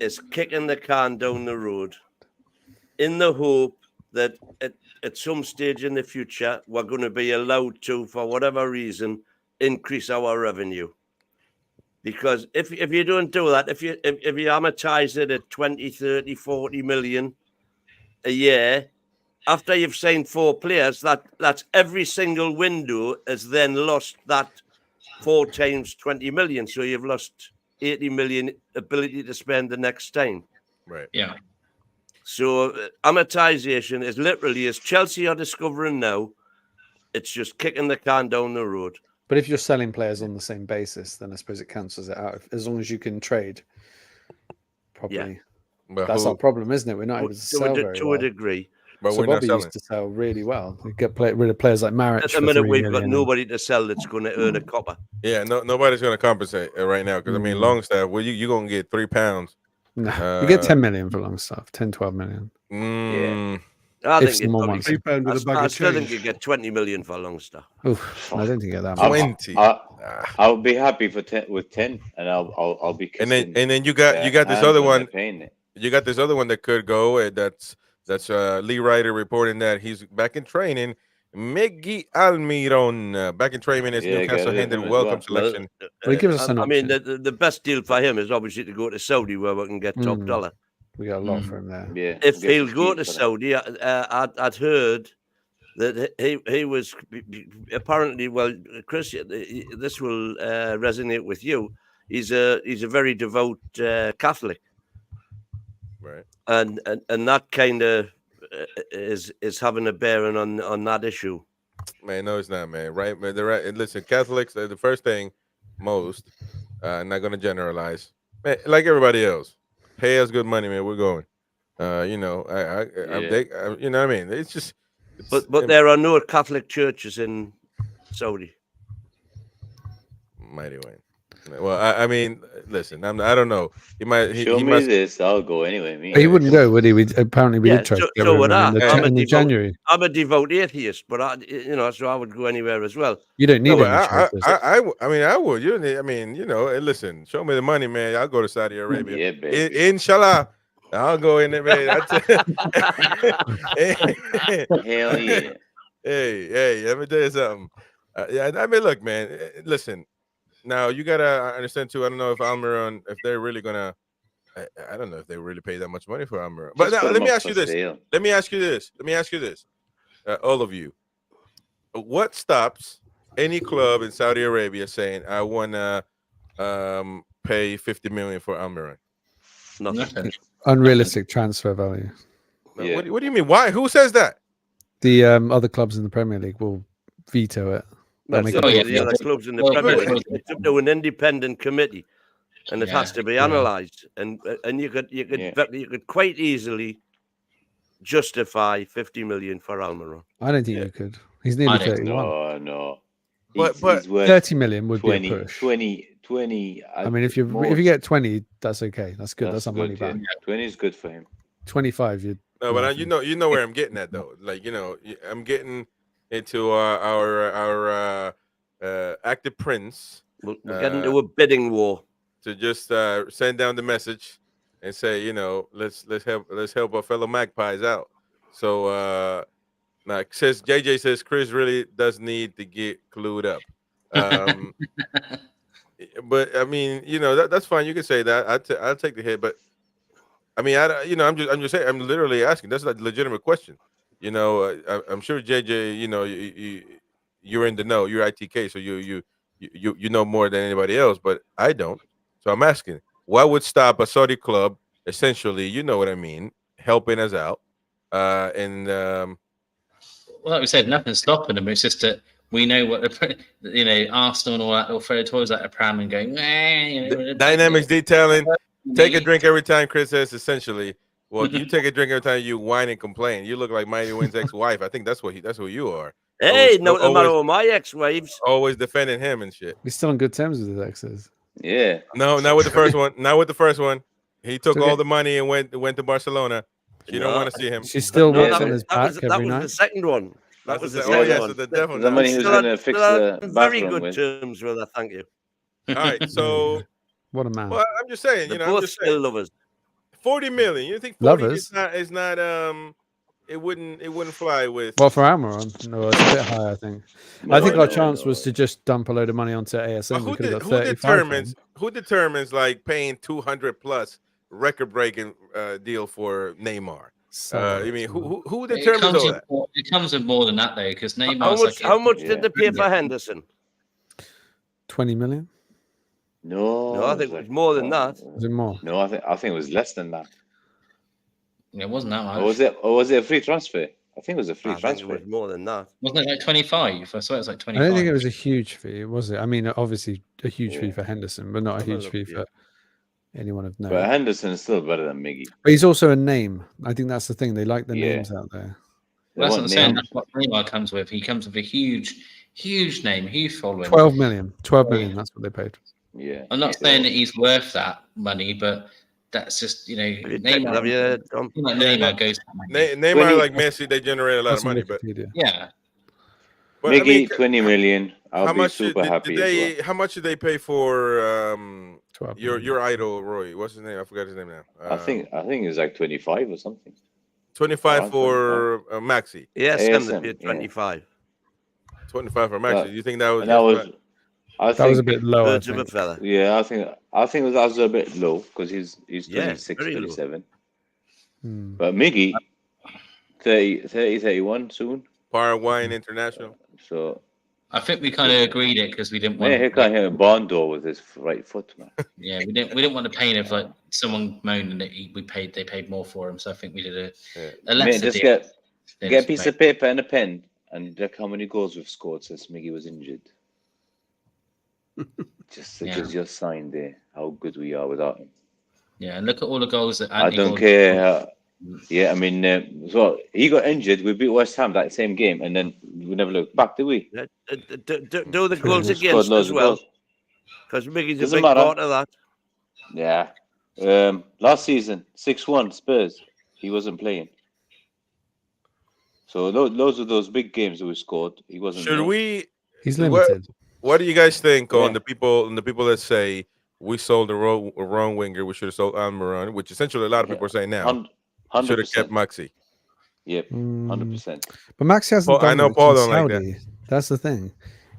is kicking the can down the road in the hope that at some stage in the future, we're going to be allowed to, for whatever reason, increase our revenue. Because if you don't do that, if you amortize it at 20, 30, 40 million a year, after you've signed 4 players, that's every single window has then lost that 4 times 20 million. So you've lost 80 million ability to spend the next time. Right. Yeah. So amortization is literally, as Chelsea are discovering now, it's just kicking the can down the road. But if you're selling players on the same basis, then I suppose it cancels it out. As long as you can trade properly. But That's our problem, isn't it? We're not able to sell very to well. a degree. But So we're not Bobby selling. used to sell really well. We get rid of players like Marich. At the minute, we've got nobody to sell that's going to earn a copper. Yeah, nobody's going to compensate right now because I mean, Longstaff. Well, you're going to get £3. No, you get 10 million for Longstaff, 10, 12 million. Yeah. I If think someone wants it. £3 with a bag I of still think change. you get 20 million for Longstaff. Oof, I don't think you get that much. 20. I'll be happy for 10 with 10, and I'll be. And then you got this other one. Paying it. You got this other one that could go. That's Lee Ryder reporting that he's back in training. Miggy Almiron back in training as Newcastle handed welcome selection. Well, he gives us an I mean, option. the best deal for him is obviously to go to Saudi where we can get top dollar. We got a lot for him there. Yeah. If he'll go to Saudi, I'd heard that he was apparently, well, Chris, this will resonate with you. He's a very devout Catholic, Right? and that kind of is having a bearing on that issue. Man, no, it's not, man. Right? Man, they're right. Listen, Catholics are the first thing most. Not going to generalize, man. Like everybody else, pay us good money, man. We're going. You know, you know what I mean? It's just. But there are no Catholic churches in Saudi. Mighty Wayne. Well, I mean, listen, I don't know. He might. Show me this. I'll go anyway. He wouldn't go, would he? Apparently, we did try to get rid of him in January. I'm a devout atheist, but so I would go anywhere as well. You don't need any choices. I mean, I would. You, I mean, you know, listen. Show me the money, man. I'll go to Saudi Arabia. Yeah, baby. Inshallah. I'll go in there, man. Hell yeah. Hey, let me tell you something. Yeah, I mean, look, man. Listen. Now you gotta understand too. I don't know if Almiron, if they're really gonna. I don't know if they really pay that much money for Almiron. But now, let me ask you this. Let me ask you this. All of you. What stops any club in Saudi Arabia saying, "I wanna pay 50 million for Almiron"? Nothing. Unrealistic transfer value. Yeah. What do you mean? Why? Who says that? The other clubs in the Premier League will veto it. The other clubs in the Premier League. It's up to an independent committee, and it has to be analysed. And you could quite easily justify 50 million for Almiron. I don't think you could. He's nearly 31. No. But 30 million would 20, be a push. 20. I mean, if you get 20, that's okay. That's good. That's our money back. 20 is good for him. 25, you. No, but you know where I'm getting at though. Like, you know, I'm getting into our active prince. We're getting into a bidding war to just send down the message and say, you know, let's help our fellow magpies out. So now JJ says Chris really does need to get clued up. But I mean, you know, that's fine. You can say that. I'll take the hit, but I mean, I'm just saying. I'm literally asking. That's a legitimate question. You know, I'm sure JJ. You know, you're in the know. You're ITK, so you know more than anybody else. But I don't. So I'm asking, what would stop a Saudi club, essentially, you know what I mean, helping us out? Well, like we said, nothing's stopping them. It's just that we know what Arsenal and all that. They'll throw toys at a pram and going. Dynamics detailing. Take a drink every time, Chris says. Essentially, well, you take a drink every time you whine and complain. You look like Mighty Wynn's ex-wife. I think that's what you are. Hey, no matter what my ex-wives. Always defending him and shit. He's still on good terms with his exes. Yeah. No, not with the first one. Not with the first one. He took all the money and went to Barcelona. She don't want to see him. She still No, walks that on was- his that back was- every that was night. the second one. That was the Oh second yes, one. the devil. The money he was Still going on- to fix still the on very bathroom good with. terms with her. Thank you. All right, so What a man. well, I'm just saying, They're I'm both just still saying, lovers. 40 million. You think 40 Lovers? is not it wouldn't fly with. Well, for Almiron, no, it's a bit higher, I think. I think our chance was to just dump a load of money onto ASM. We could have got 35 for him. Who determines like paying 200 plus record breaking deal for Neymar? I mean, who determines all that? It comes with more than that though, because Neymar. How much did they pay for Henderson? 20 million? No, I think it was more than that. Was it more? No, I think it was less than that. It wasn't that much. Or was it a free transfer? I think it was a free I think transfer. it was more than that. Wasn't it like 25? I swear it was like 25. I don't think it was a huge fee, was it? I mean, obviously a huge fee for Henderson, but not a huge fee for anyone of note. But Henderson is still better than Miggy. But he's also a name. I think that's the thing. They like the names out there. Well, that's what I'm saying. That's what Neymar comes with. He comes with a huge name, huge following. 12 million. 12 million. That's what they paid. Yeah. I'm not saying that he's worth that money, but that's just, Neymar. Neymar goes. Neymar, like Messi, they generate a lot of money, but yeah. But, Miggy, 20 million. I'll be super happy. How much did they pay for your idol, Roy? What's his name? I forgot his name now. I think it's like 25 or something. 25 for Maxi. Yes, they paid 25. 25 for Maxi. You think that was? That was a bit low. Yeah, I think that was a bit low because he's 26, 27. But Miggy, 30, 31 soon. Paraguayan international. So I think we kind of agreed it because we didn't want. Yeah, he can't hit a barn door with his right foot, man. Yeah, we didn't want to pay him if like someone moaning that they paid more for him. So I think we did a lesser just deal. Get a piece of paper and a pen and look how many goals we've scored since Miggy was injured. Just gives you a sign there how good we are without him. Yeah, and look at all the goals that I don't care. Yeah, I mean, so he got injured. We beat West Ham that same game, and then we never looked back, did we? Do the goals against as well, because Miggy's a big part of that. Yeah. Last season, 6-1 Spurs. He wasn't playing. So loads of those big games that we scored, he wasn't. He's limited. What do you guys think on the people that say we sold the wrong winger? We should have sold Almiron, which essentially a lot of people are saying now. Should have kept Maxi. Yep, 100%. But Maxi hasn't done I know much Paul in don't like Saudi. that. That's the thing.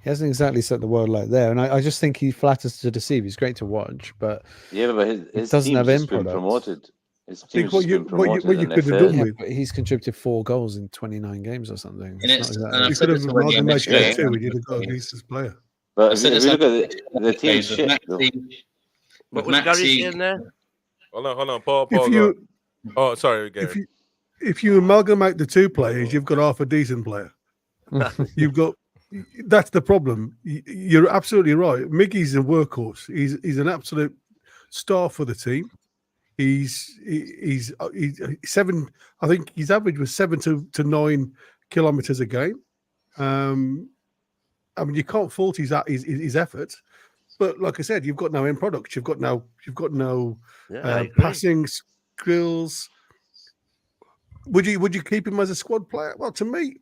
He hasn't exactly set the world light there, and I just think he flatters to deceive. He's great to watch, but but his doesn't have team's end been products. promoted. His I think team's what you been promoted. could have done with. But he's contributed 4 goals in 29 games or something. And It's not exactly- You could have amalgamated it too. We did a goal against this player. But if you look at the team shit, though. What was Gary saying there? Hold on, Paul. Sorry, Gary. If you amalgamate the two players, you've got half a decent player. That's the problem. You're absolutely right. Miggy's a workhorse. He's an absolute star for the team. He's 7. I think his average was 7 to 9 kilometers a game. I mean, you can't fault his effort. But like I said, you've got no end products. You've got no passing skills. Would you keep him as a squad player? Well, to me,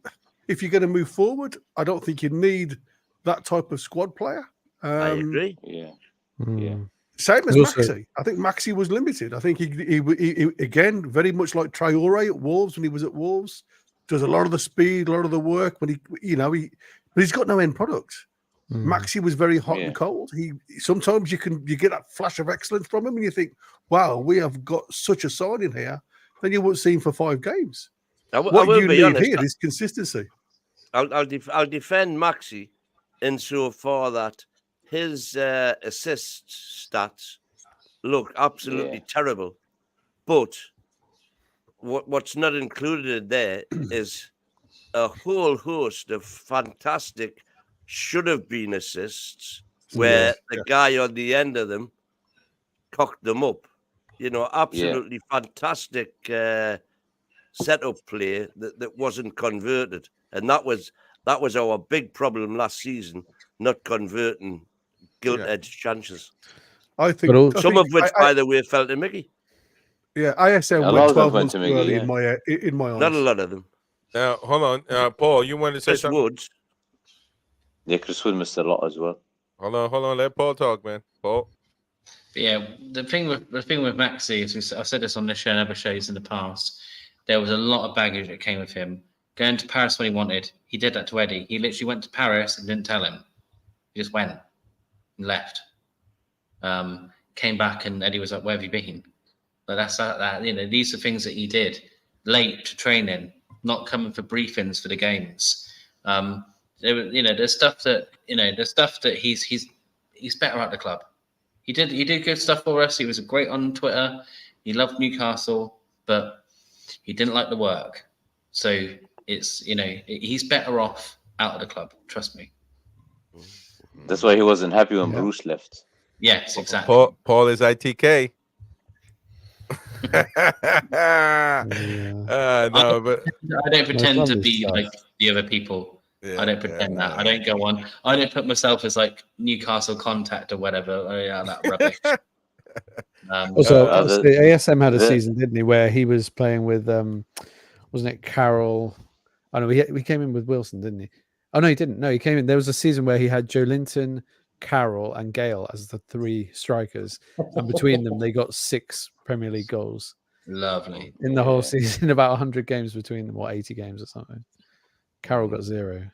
if you're going to move forward, I don't think you need that type of squad player. I agree. Yeah. Same as Maxi. I think Maxi was limited. I think he again very much like Traore at Wolves when he was at Wolves. Does a lot of the speed, a lot of the work. When but he's got no end product. Maxi was very hot and cold. Sometimes you get that flash of excellence from him, and you think, "Wow, we have got such a signing here." Then you won't see him for 5 games. What you need here is consistency. I'll defend Maxi insofar that his assist stats look absolutely terrible, but what's not included there is a whole host of fantastic should have been assists where the guy on the end of them cocked them up. Absolutely fantastic setup play that wasn't converted. And that was That was our big problem last season, not converting gilt-edged chances. I think Some of which, by the way, fell to Mickey. Yeah, ISM A lot went of them 12 went months to too Mickey, early yeah. in my eyes. Not a lot of them. Now, hold on. Paul, you wanted to say Chris something? Woods. Yeah, Chris Wood missed a lot as well. Hold on. Let Paul talk, man. Paul. Yeah, the thing with Maxi is, I've said this on this show and other shows in the past. There was a lot of baggage that came with him. Going to Paris when he wanted, he did that to Eddie. He literally went to Paris and didn't tell him. He just went and left. Came back and Eddie was like, "Where have you been?" But that's that. You know, these are things that he did late to training, not coming for briefings for the games. There's stuff that he's better at the club. He did good stuff for us. He was great on Twitter. He loved Newcastle, but he didn't like the work. So he's better off out of the club. Trust me. That's why he wasn't happy when Bruce left. Yes, exactly. Paul is ITK. No, but I don't pretend to be like the other people. Yeah, I don't pretend that. I don't go on. I don't put myself as like Newcastle contact or whatever. Oh yeah, that rubbish. Also, ASM had a season, didn't he, where he was playing with wasn't it Carroll? Oh no, we came in with Wilson, didn't he? Oh no, he didn't. No, he came in. There was a season where he had Joe Linton, Carroll, and Gale as the three strikers, and between them, they got 6 Premier League goals. Lovely in the whole season. About 100 games between them, or 80 games or something. Carroll got 0.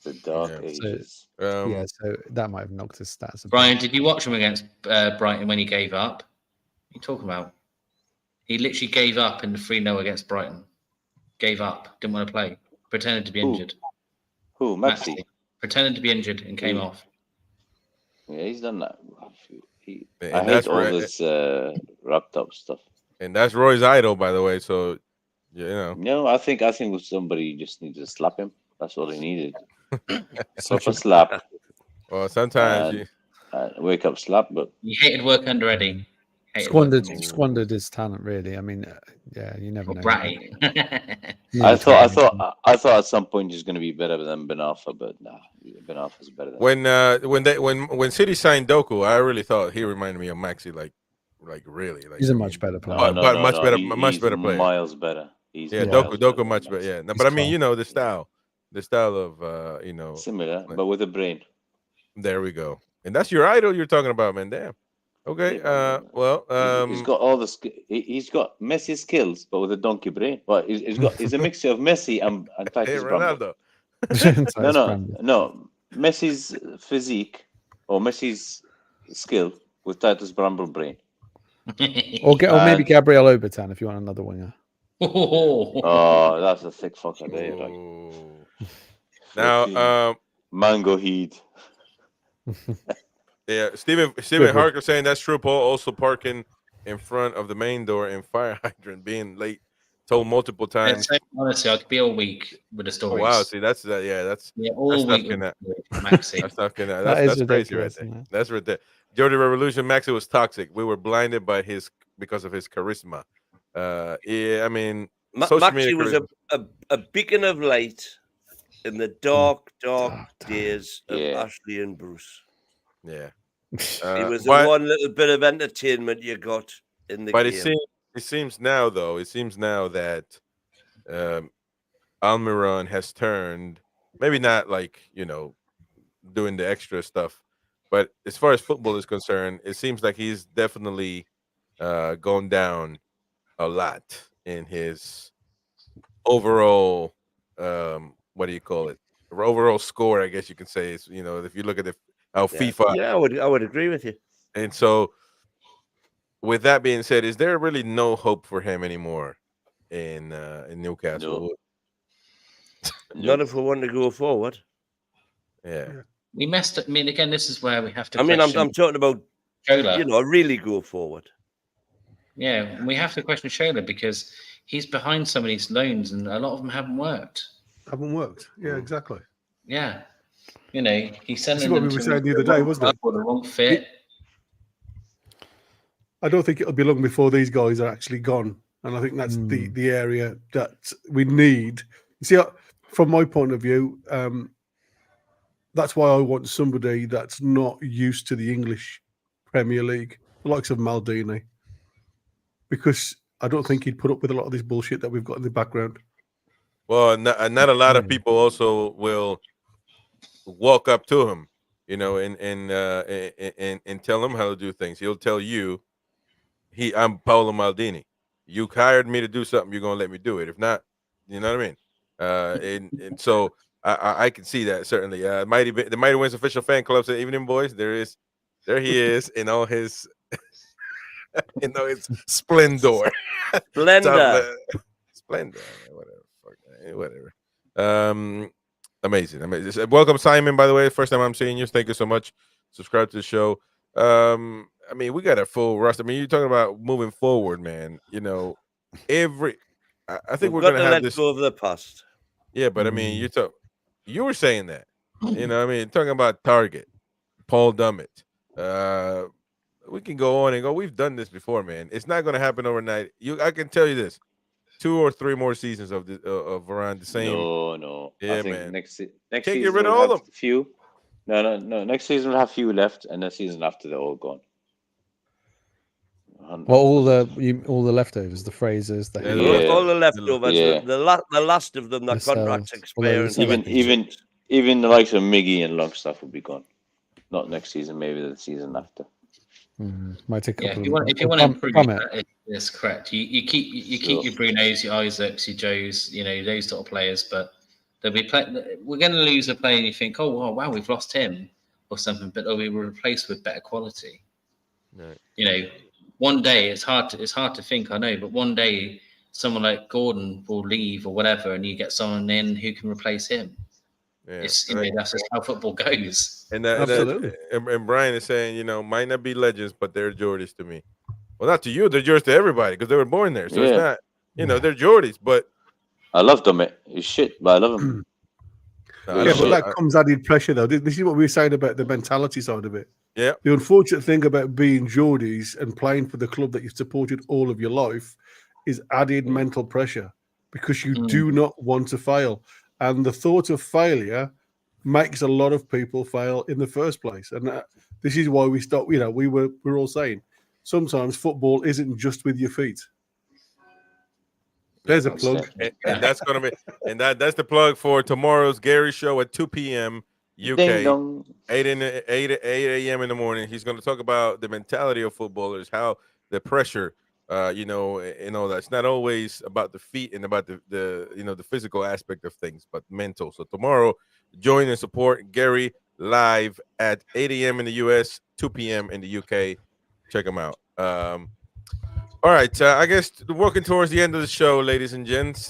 The dark ages. So that might have knocked his stats. Brian, did you watch him against Brighton when he gave up? What are you talking about? He literally gave up in the 3-0 against Brighton. Gave up, didn't want to play, pretended to be injured. Who? Maxi? Pretended to be injured and came off. Yeah, he's done that. I hate all this wrapped up stuff. And that's Roy's idol, by the way. So, No, I think somebody just needed to slap him. That's all he needed. Proper slap. Well, sometimes wake up slap, but he hated work under Eddie. Squandered his talent, really. I mean, you never know. Right. I thought at some point he's going to be better than Ben Arfa, but nah, Ben Arfa's better than when City signed Doku, I really thought he reminded me of Maxi, like really. Like he's a much better player. Much better player. Miles better. Doku much better. Yeah, no, but I mean, the style of similar, but with a brain. There we go. And that's your idol you're talking about, man. Damn. Okay. He's got all the he's got Messi skills, but with a donkey brain. Well, he's a mixture of Messi and Titus Ronaldo. No. Messi's physique or Messi's skill with Titus Bramble brain. or maybe Gabriel Obertan if you want another winger. Oh, that's a thick fucker there. Like. Now, mango heat. Yeah, Stephen Harker saying that's true. Paul also parking in front of the main door and fire hydrant, being late, told multiple times. Honestly, I could be all week with the stories. Oh, wow, see, that's all that's week. That's crazy right there. That's right there. Jody Revolution, Maxi was toxic. We were blinded by because of his charisma. I mean, Maxi was a beacon of light in the dark days of Ashley and Bruce. Yeah. It was the one little bit of entertainment you got in the game. But it seems now that Almiron has turned, maybe not like, doing the extra stuff, but as far as football is concerned, it seems like he's definitely gone down a lot in his overall, what do you call it? Overall score, I guess you can say, is, if you look at how FIFA. Yeah, I would agree with you. And so, with that being said, is there really no hope for him anymore in Newcastle? No. Not if we want to go forward. Yeah. We messed up. I mean, again, this is where we have to. I mean, I'm talking about Shola. Really go forward. Yeah, we have to question Shola because he's behind some of these loans, and a lot of them haven't worked. Yeah, exactly. Yeah. He's sending. This is what we were saying the other day, wasn't it? Or the wrong fit. I don't think it'll be long before these guys are actually gone, and I think that's the area that we need. You see, from my point of view, that's why I want somebody that's not used to the English Premier League, the likes of Maldini, because I don't think he'd put up with a lot of this bullshit that we've got in the background. Well, not a lot of people also will walk up to him, and tell him how to do things. He'll tell you, I'm Paolo Maldini. You hired me to do something, you're gonna let me do it. If not, you know what I mean? And so I can see that certainly. The Mighty Wins official fan club said, "Evening, boys." There he is in all his, his splendor, Splendor. splendor, whatever. Amazing. Welcome, Simon. By the way, first time I'm seeing you. Thank you so much. Subscribe to the show. I mean, we got a full roster. I mean, you're talking about moving forward, man. I think we're gonna have this. Go of the past. Yeah, but I mean, you were saying that. I mean, talking about Target, Paul Dummett. We can go on and go. We've done this before, man. It's not gonna happen overnight. I can tell you this: 2 or 3 more seasons of around the same. No. Yeah, I think man. next Can't season get rid of we'll all have of them. few. No. Next season we'll have few left, and the season after they're all gone. Well, all the leftovers, the Frasers, All the leftovers, Yeah. the last of them, that contracts expire. Even the likes of Miggy and Longstaff will be gone. Not next season, maybe the season after. Might take a couple. If you want to improve, that's correct. You keep your Brunos, your Isaacs, your Joes, those sort of players, but they'll be we're going to lose a player, and you think, oh wow, we've lost him or something, but they'll be replaced with better quality. Right. One day it's hard to think, I know, but one day someone like Gordon will leave or whatever, and you get someone in who can replace him. Yeah, that's just how football goes. Absolutely. And Brian is saying, might not be legends, but they're Geordies to me. Well, not to you, they're Geordies to everybody because they were born there. So it's not, they're Geordies, but I love them. He's shit, but I love him. But that comes added pressure, though. This is what we were saying about the mentality side of it. Yeah. The unfortunate thing about being Geordies and playing for the club that you've supported all of your life is added mental pressure because you do not want to fail. And the thought of failure makes a lot of people fail in the first place. And this is why we stop. We're all saying sometimes football isn't just with your feet. There's a plug. And that's going to be, and that's the plug for tomorrow's Gary show at 2 p.m. UK, 8 a.m. in the morning. He's going to talk about the mentality of footballers, how the pressure, and all that. It's not always about the feet and about the physical aspect of things, but mental. So tomorrow, join and support Gary live at 8 a.m. in the US, 2 p.m. in the UK. Check him out. All right, I guess working towards the end of the show, ladies and gents, is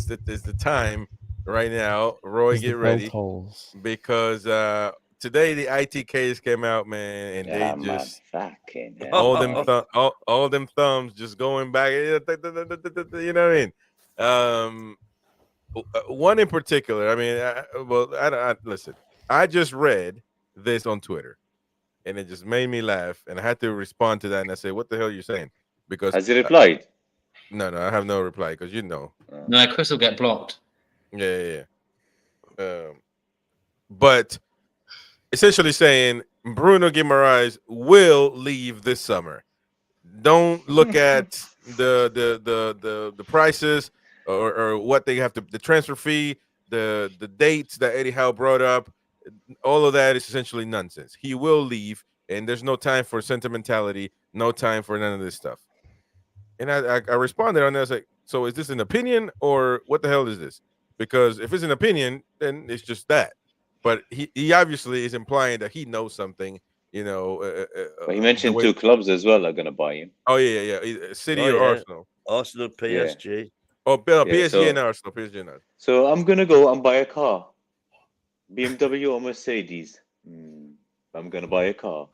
the time right now. Roy, get ready because today the ITKs came out, man, and they just all them thumbs just going back. You know what I mean? One in particular. I mean, listen. I just read this on Twitter. And it just made me laugh, and I had to respond to that. And I said, "What the hell are you saying?" Because has he replied? No, I have no reply because No, Chris will get blocked. Yeah. But essentially saying Bruno Guimaraes will leave this summer. Don't look at the prices or what they have to, the transfer fee, the dates that Eddie Howe brought up. All of that is essentially nonsense. He will leave, and there's no time for sentimentality, no time for none of this stuff. And I responded on that. I was like, so is this an opinion or what the hell is this? Because if it's an opinion, then it's just that. But he obviously is implying that he knows something, But he mentioned 2 clubs as well are going to buy him. Oh, yeah. City or Arsenal. Arsenal, PSG. Yeah. Oh, PSG and Arsenal. PSG and Arsenal. So I'm going to go and buy a car. BMW or Mercedes. I'm going to buy a car.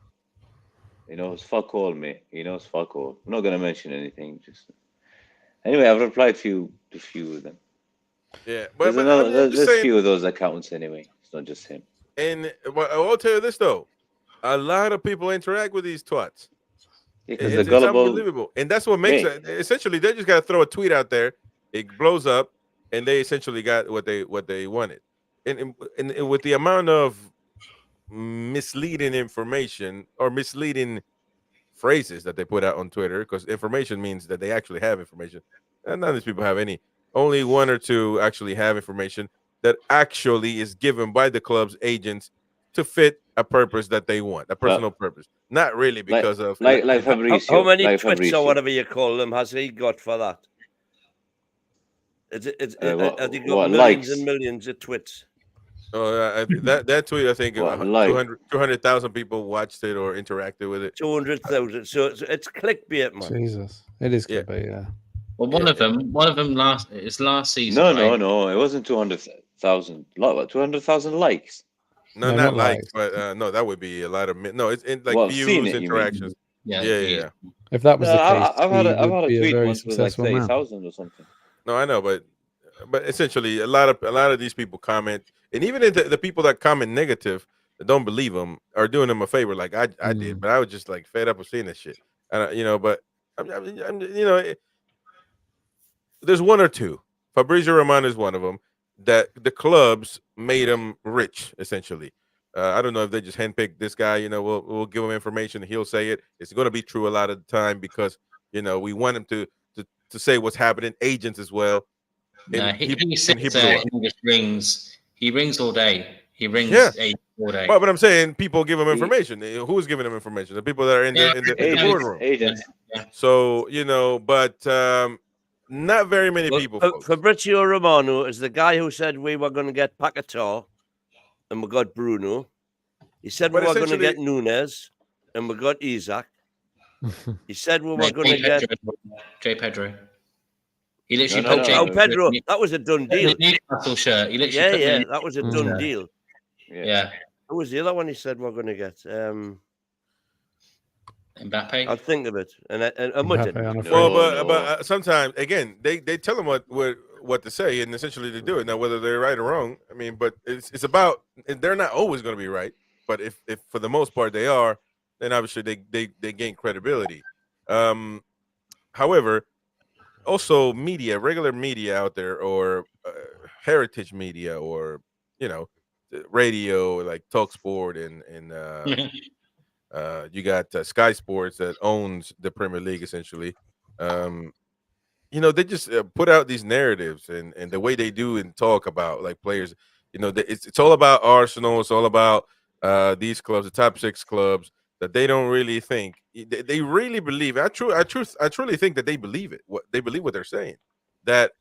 It's fuck all, mate. It's fuck all. I'm not going to mention anything. Anyway, I've replied to a few of them. Yeah, but there's a few of those accounts anyway. It's not just him. And I'll tell you this, though. A lot of people interact with these twats. Because they're gullible. It's unbelievable. And that's what makes it. Essentially, they just got to throw a tweet out there. It blows up. and they essentially got what they wanted. And with the amount of misleading information or misleading phrases that they put out on Twitter, because information means that they actually have information, and none of these people have any. Only one or two actually have information that actually is given by the club's agents to fit a purpose that they want, a personal purpose, not really because of like Fabrizio. How many like tweets Fabrizio. or whatever you call them has he got for that? Has he got millions likes? and millions of tweets? Oh, that tweet, I think 200,000 people watched it or interacted with it. 200,000. So it's clickbait, man. Jesus, it is clickbait, yeah. Well, one of them last season. No, it wasn't 200,000. 200,000 likes. No, not likes, but no, that would be a lot of it's in like views, interactions. Yeah. If that was the case, I've had a be tweet very once with like successful man. 30,000 or something. No, I know, but essentially, a lot of these people comment, and even the people that comment negative, that don't believe them, are doing them a favor, like I did. But I was just like fed up with seeing this shit, and but I'm there's one or two. Fabrizio Romano is one of them that the clubs made him rich, essentially. I don't know if they just handpicked this guy. We'll give him information, he'll say it. It's going to be true a lot of the time because we want him to say what's happening. Agents as well. No, he sits there and just rings. He rings all day. He rings all day. Well, but I'm saying people give him information. Who's giving him information? The people that are in the boardroom. Agents. Yeah. So but not very many people. Fabrizio Romano is the guy who said we were going to get Paquetá, and we got Bruno. He said we were going to get Nunes, and we got Isaac. He said we were going to get J. Pedro. He literally Pedro. That was a done deal. Newcastle shirt. He literally that was a done deal. Yeah. Who was the other one? He said we're going to get Mbappe. I'll think of it, and we didn't. Well, but sometimes again they tell them what to say, and essentially they do it. Now whether they're right or wrong, I mean, but it's about, they're not always going to be right, but if for the most part they are, then obviously they gain credibility. However, also regular media out there, or heritage media, or radio like TalkSport and you got Sky Sports that owns the Premier League essentially. They just put out these narratives and the way they do and talk about like players. It's all about Arsenal. It's all about these clubs, the top 6 clubs, that they don't really think. They really believe. I truly think that they believe it. They believe what they're saying. That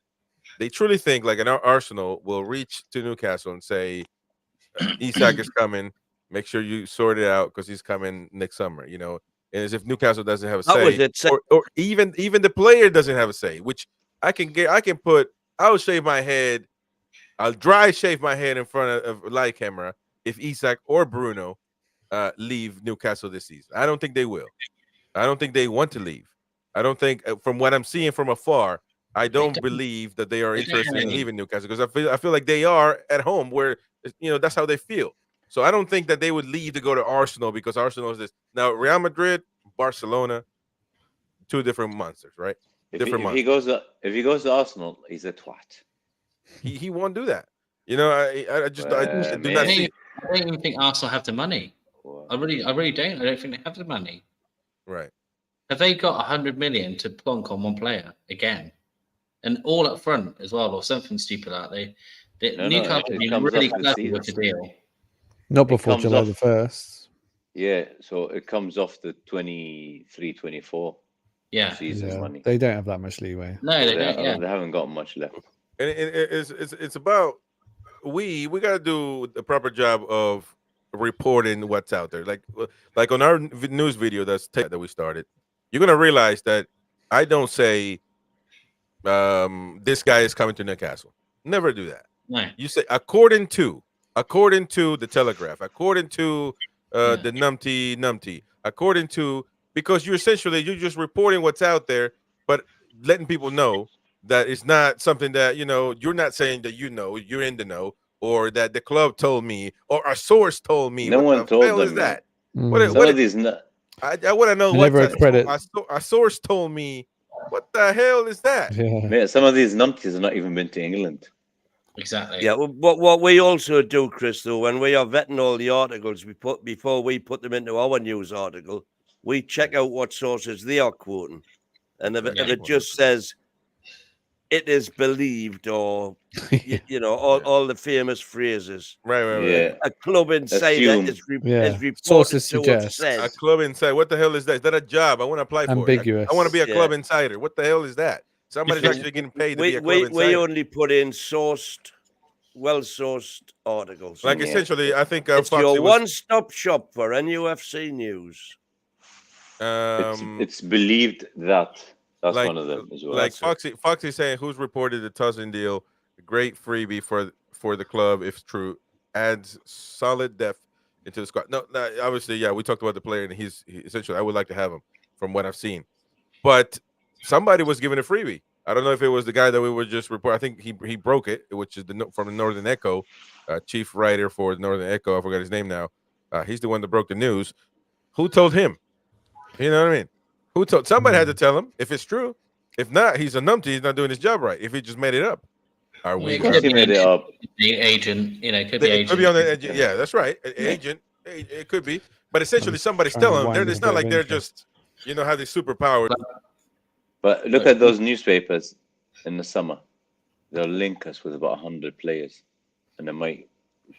they truly think like an Arsenal will reach to Newcastle and say, Isak is coming. Make sure you sort it out because he's coming next summer. And as if Newcastle doesn't have a say, or even the player doesn't have a say, which I'll shave my head. I'll dry shave my head in front of a live camera if Isak or Bruno leave Newcastle this season. I don't think they will. I don't think they want to leave. I don't think, from what I'm seeing from afar, I don't believe that they are interested in leaving Newcastle, because I feel like they are at home where that's how they feel. So I don't think that they would leave to go to Arsenal, because Arsenal is this. Now Real Madrid, Barcelona, 2 different monsters, right? If he goes to Arsenal, he's a twat. He won't do that. I do not see. I don't even think Arsenal have the money. I really don't. I don't think they have the money. Right. Have they got 100 million to plonk on one player again, and all up front as well, or something stupid like that? Newcastle really clever with the deal. Not before July the 1st. Yeah, so it comes off the 23-24 season's money. They don't have that much leeway. No, they don't. Yeah. They haven't got much left. And it's about we got to do the proper job of reporting what's out there. Like on our news video that we started, you're gonna realize that I don't say this guy is coming to Newcastle. Never do that. No. You say according to the Telegraph, according to the numpty, according to, because you're just reporting what's out there, but letting people know that it's not something that you're not saying that you're in the know, or that the club told me, or a source told me. No one told them. Is that? What is that? I want to know what a source told me What the hell is that? Yeah. Mate, some of these numpties have not even been to England. Exactly. Yeah, but what we also do, Chris, though, when we are vetting all the articles before we put them into our news article, we check out what sources they are quoting. And if it just says it is believed, or you know, all the famous phrases. Right. Yeah. A club insider is reported Sources to have suggest. said. A club insider. What the hell is that? Is that a job? I want to apply for Ambiguous. it. I want to be a club insider. What the hell is that? Somebody's actually getting paid to be a club insider. We only put in well-sourced articles. Like essentially, I think it's Foxy your one-stop shop for NUFC news. It's believed that. That's one of them as well. Like Foxy saying, who's reported the Tosin deal? A great freebie for the club if true. Adds solid depth into the squad. No, obviously, yeah, we talked about the player, and he essentially, I would like to have him from what I've seen. But somebody was given a freebie. I don't know if it was the guy that we were just reporting. I think he broke it, which is from the Northern Echo, chief writer for the Northern Echo. I forgot his name now. He's the one that broke the news. Who told him? You know what I mean? Who told? Somebody had to tell him if it's true. If not, he's a numpty. He's not doing his job right. If he just made it up, are we? He made it up. The agent, you know, it could be agent. Could be on the edge. Yeah, that's right. Agent. It could be, but essentially somebody's telling them. It's not like they're just, you know, have these superpowers. But look at those newspapers in the summer. They'll link us with about 100 players, and there might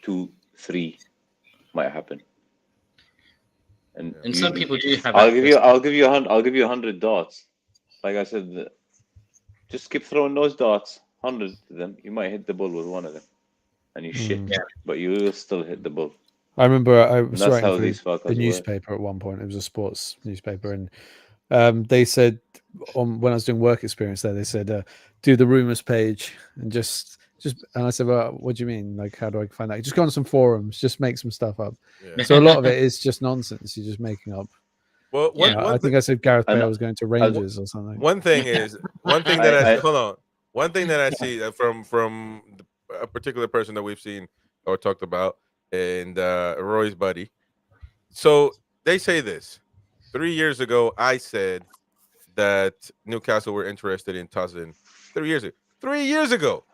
2, 3 might happen. And some people do have. I'll give you 100 darts. Like I said, just keep throwing those darts, 100 of them. You might hit the bull with one of them, and you shit. Yeah. But you will still hit the bull. I remember I was writing for the newspaper at one point. It was a sports newspaper, and they said when I was doing work experience there, they said do the rumors page and just. And I said, well, what do you mean? Like, how do I find that? Just go on some forums, just make some stuff up. Yeah. So a lot of it is just nonsense. You're just making up. Well, I think I said Gareth Bale was going to Rangers or something. One thing that I see from a particular person that we've seen or talked about, and Roy's buddy. So they say this. 3 years ago, I said that Newcastle were interested in Tosin. 3 years ago. 3 years ago.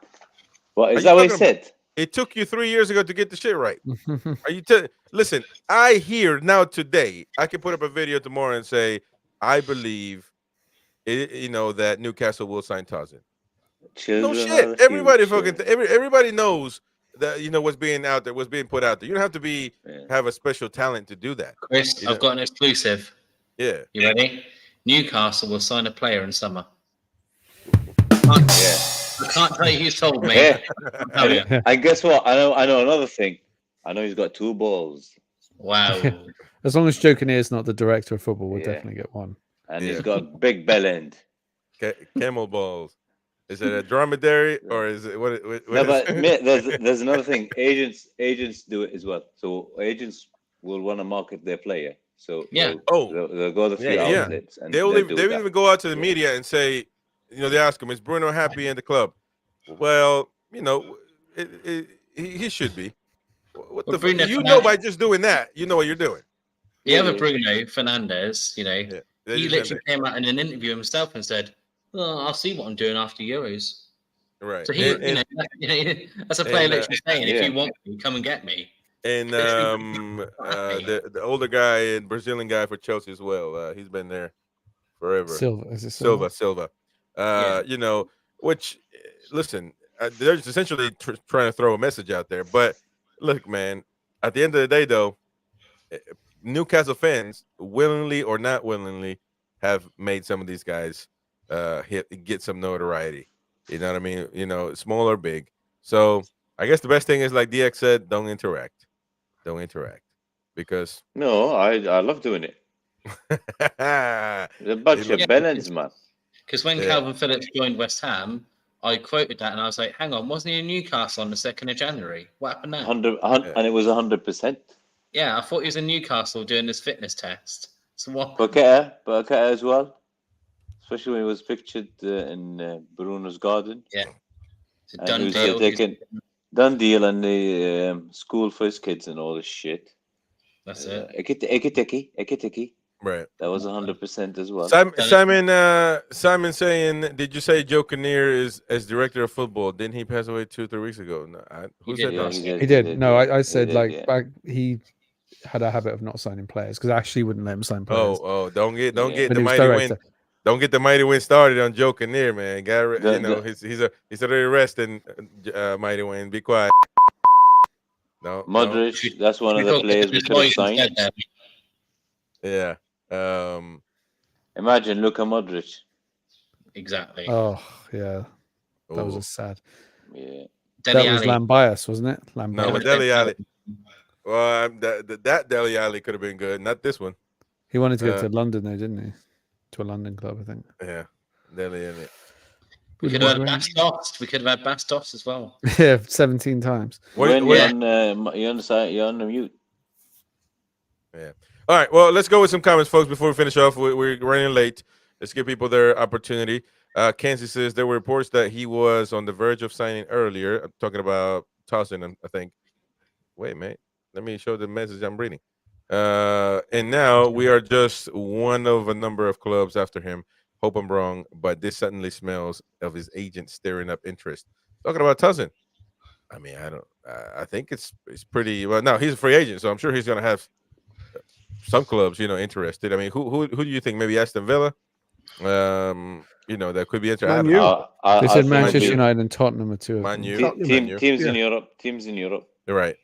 What is that what he said? It took you 3 years ago to get the shit right. Are you listen, I hear now today, I can put up a video tomorrow and say, I believe that Newcastle will sign Tosin. No shit. Everybody everybody knows that what's being out there, what's being put out there. You don't have to have a special talent to do that. Chris, I've got an exclusive. Yeah. You ready? Newcastle will sign a player in summer. I can't tell you who's told me. Yeah. And guess what? I know another thing. I know he's got 2 balls. Wow. As long as Joe Kinnear is not the director of football, we'll definitely get one. And he's got a big bell end. Camel balls. Is it a dromedary or is it what no, but mate, there's another thing. Agents do it as well. So agents will want to market their player. So they'll go to the few outlets and they'll even go out to the media and say, they ask him, is Bruno happy in the club? Well, he should be. What the Bruno by just doing that, you know what you're doing. The other Bruno Fernandes, he literally came out in an interview himself and said, I'll see what I'm doing after Euros. Right. So that's a player literally saying, if you want me, come and get me. And the older guy and Brazilian guy for Chelsea as well. He's been there forever. Silva. Which, listen, they're just essentially trying to throw a message out there. But look, man, at the end of the day, though, Newcastle fans, willingly or not willingly, have made some of these guys get some notoriety. You know what I mean? Small or big. So I guess the best thing is, like DX said, don't interact. Because no, I love doing it. The bunch of bellends, man. Because when Calvin Phillips joined West Ham, I quoted that and I was like, hang on, wasn't he in Newcastle on the 2nd of January? What happened now? 100, and it was 100%. Yeah, I thought he was in Newcastle doing his fitness test. So what? Paqueta as well. Especially when he was pictured in Bruno's garden. Yeah. It's a done deal. Done deal and the school for his kids and all this shit. That's it. Ekitiki. Right. That was 100% as well. Simon saying, did you say Joe Kinnear is as director of football? Didn't he pass away 2-3 weeks ago? No, who said that? He did. No, yeah. I said He like did, back he had a habit of not signing players because Ashley wouldn't let him sign players. Don't get When the he was mighty director. win. Don't get the mighty win started on Joe Kinnear, man. He's already resting. Mighty win. Be quiet. No, Modric, that's one of the players we could have signed. Yeah. Imagine Luka Modric. Exactly. Oh yeah, that was just sad. Yeah. That was Lambias, wasn't it? Lambias. No, but Dele Alli. Well, that Dele Alli could have been good. Not this one. He wanted to go to London, though, didn't he? To a London club, I think. Yeah, Dele Alli. We could have had Bastos. We could have had Bastos as well. Yeah, 17 times. You're on the mute. Yeah. All right. Well, let's go with some comments, folks, before we finish off. We're running late. Let's give people their opportunity. Kenzie says there were reports that he was on the verge of signing earlier. I'm talking about Tosin, I think. Wait, mate. Let me show the message I'm reading. And now we are just one of a number of clubs after him. Hope I'm wrong, but this suddenly smells of his agent stirring up interest. Talking about Tosin. I mean, I think it's pretty well. Now he's a free agent, so I'm sure he's going to have some clubs, interested. I mean, who do you think? Maybe Aston Villa. That could be interesting. They said Manchester United and Tottenham are two. Teams in Europe. Teams in Europe. Right.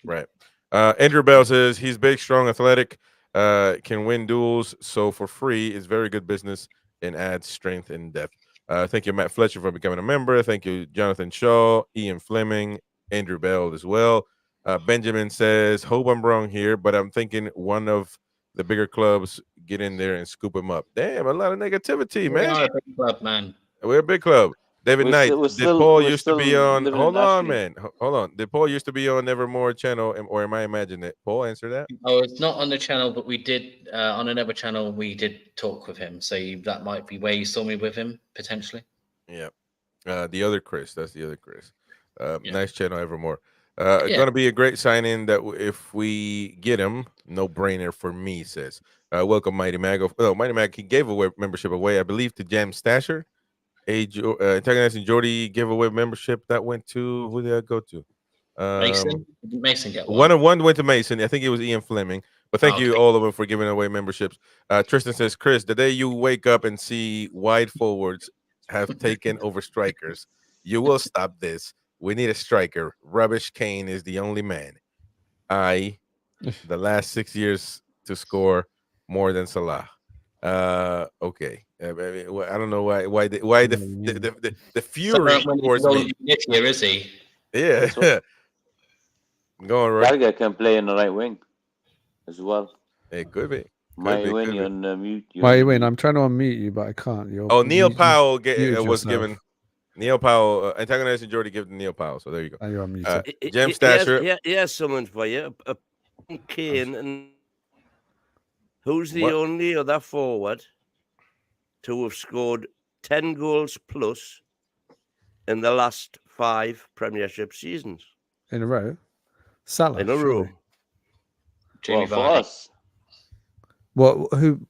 Andrew Bell says he's big, strong, athletic, can win duels. So for free is very good business and adds strength and depth. Thank you, Matt Fletcher, for becoming a member. Thank you, Jonathan Shaw, Ian Fleming, Andrew Bell as well. Benjamin says, hope I'm wrong here, but I'm thinking one of the bigger clubs get in there and scoop him up. Damn, a lot of negativity, man. We're a big club, man. We're a big club. David Knight, did Paul used to be on? Hold on, man. Hold on. Did Paul used to be on Nevermore channel, or am I imagining it? Paul, answer that. Oh, it's not on the channel, but we did on another channel. We did talk with him, so that might be where you saw me with him potentially. Yeah, the other Chris. That's the other Chris. Nice channel, Evermore. Going to be a great sign-in that if we get him, no brainer for me. Says, welcome, Mighty Mag. Mighty Mag, he gave away membership away, I believe, to Jam Stasher. Antagonizing Jordy giveaway membership that went to who did that go to? Mason. Did Mason get one? One went to Mason. I think it was Ian Fleming. But thank you all of them for giving away memberships. Tristan says, Chris, the day you wake up and see wide forwards have taken over strikers, you will stop this. We need a striker. Rubbish Kane is the only man. The last 6 years to score more than Salah. Okay. I don't know why the fury towards me. This year, is he? Yeah. Going right. Gallagher can play in the right wing as well. It could be. Mighty Win, you're on mute. Mighty Win, I'm trying to unmute you, but I can't. Neil Powell was given. Neil Powell, antagonizing Jordy given Neil Powell. So there you go. And you're unmuted. Jam Stasher. Here's someone for you. Kane, and who's the only other forward to have scored 10 goals plus in the last 5 Premiership seasons? In a row? Salah. In a row. Jamie for us. What? Who?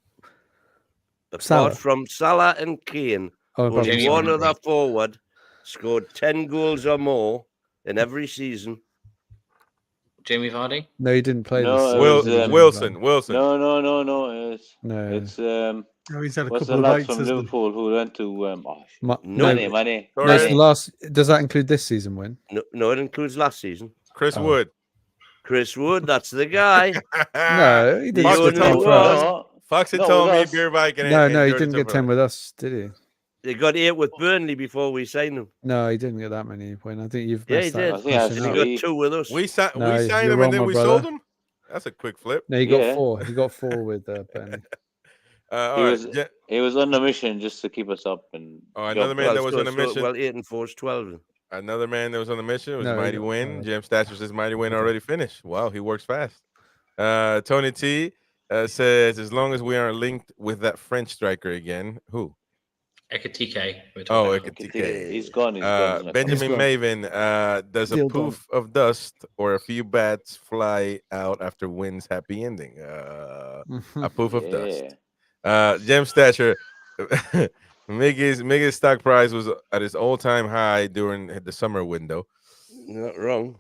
Apart Salah? from Salah and Kane, only one other forward scored 10 goals or more in every season. Jamie Vardy? No, he didn't play this. Wilson. No. It's he's had a what's couple the of lads mates from Liverpool who went to Mane. That's the last. Does that include this season win? No, it includes last season. Chris Wood. Chris Wood, that's the guy. No, he didn't get 10 for us. Foxy told me Beer Viking. No, he didn't get 10 with us, did he? They got 8 with Burnley before we signed him. No, he didn't get that many points. I think you've. Yeah, he did. He got 2 with us. We signed him and then we sold him. That's a quick flip. No, he got 4. He got 4 with Burnley. He was on a mission just to keep us up. And another man that was on a mission. Well, 8 and 4 is 12. Another man that was on the mission was Mighty Win. Jam Stasher says Mighty Win already finished. Wow, he works fast. Tony T says, as long as we aren't linked with that French striker again. Who? Ekitike. Ekitike. He's gone. Benjamin Maven, does a poof of dust or a few bats fly out after Win's happy ending? A poof of dust. Gem Stature. Miggy's stock price was at its all-time high during the summer window. Not wrong.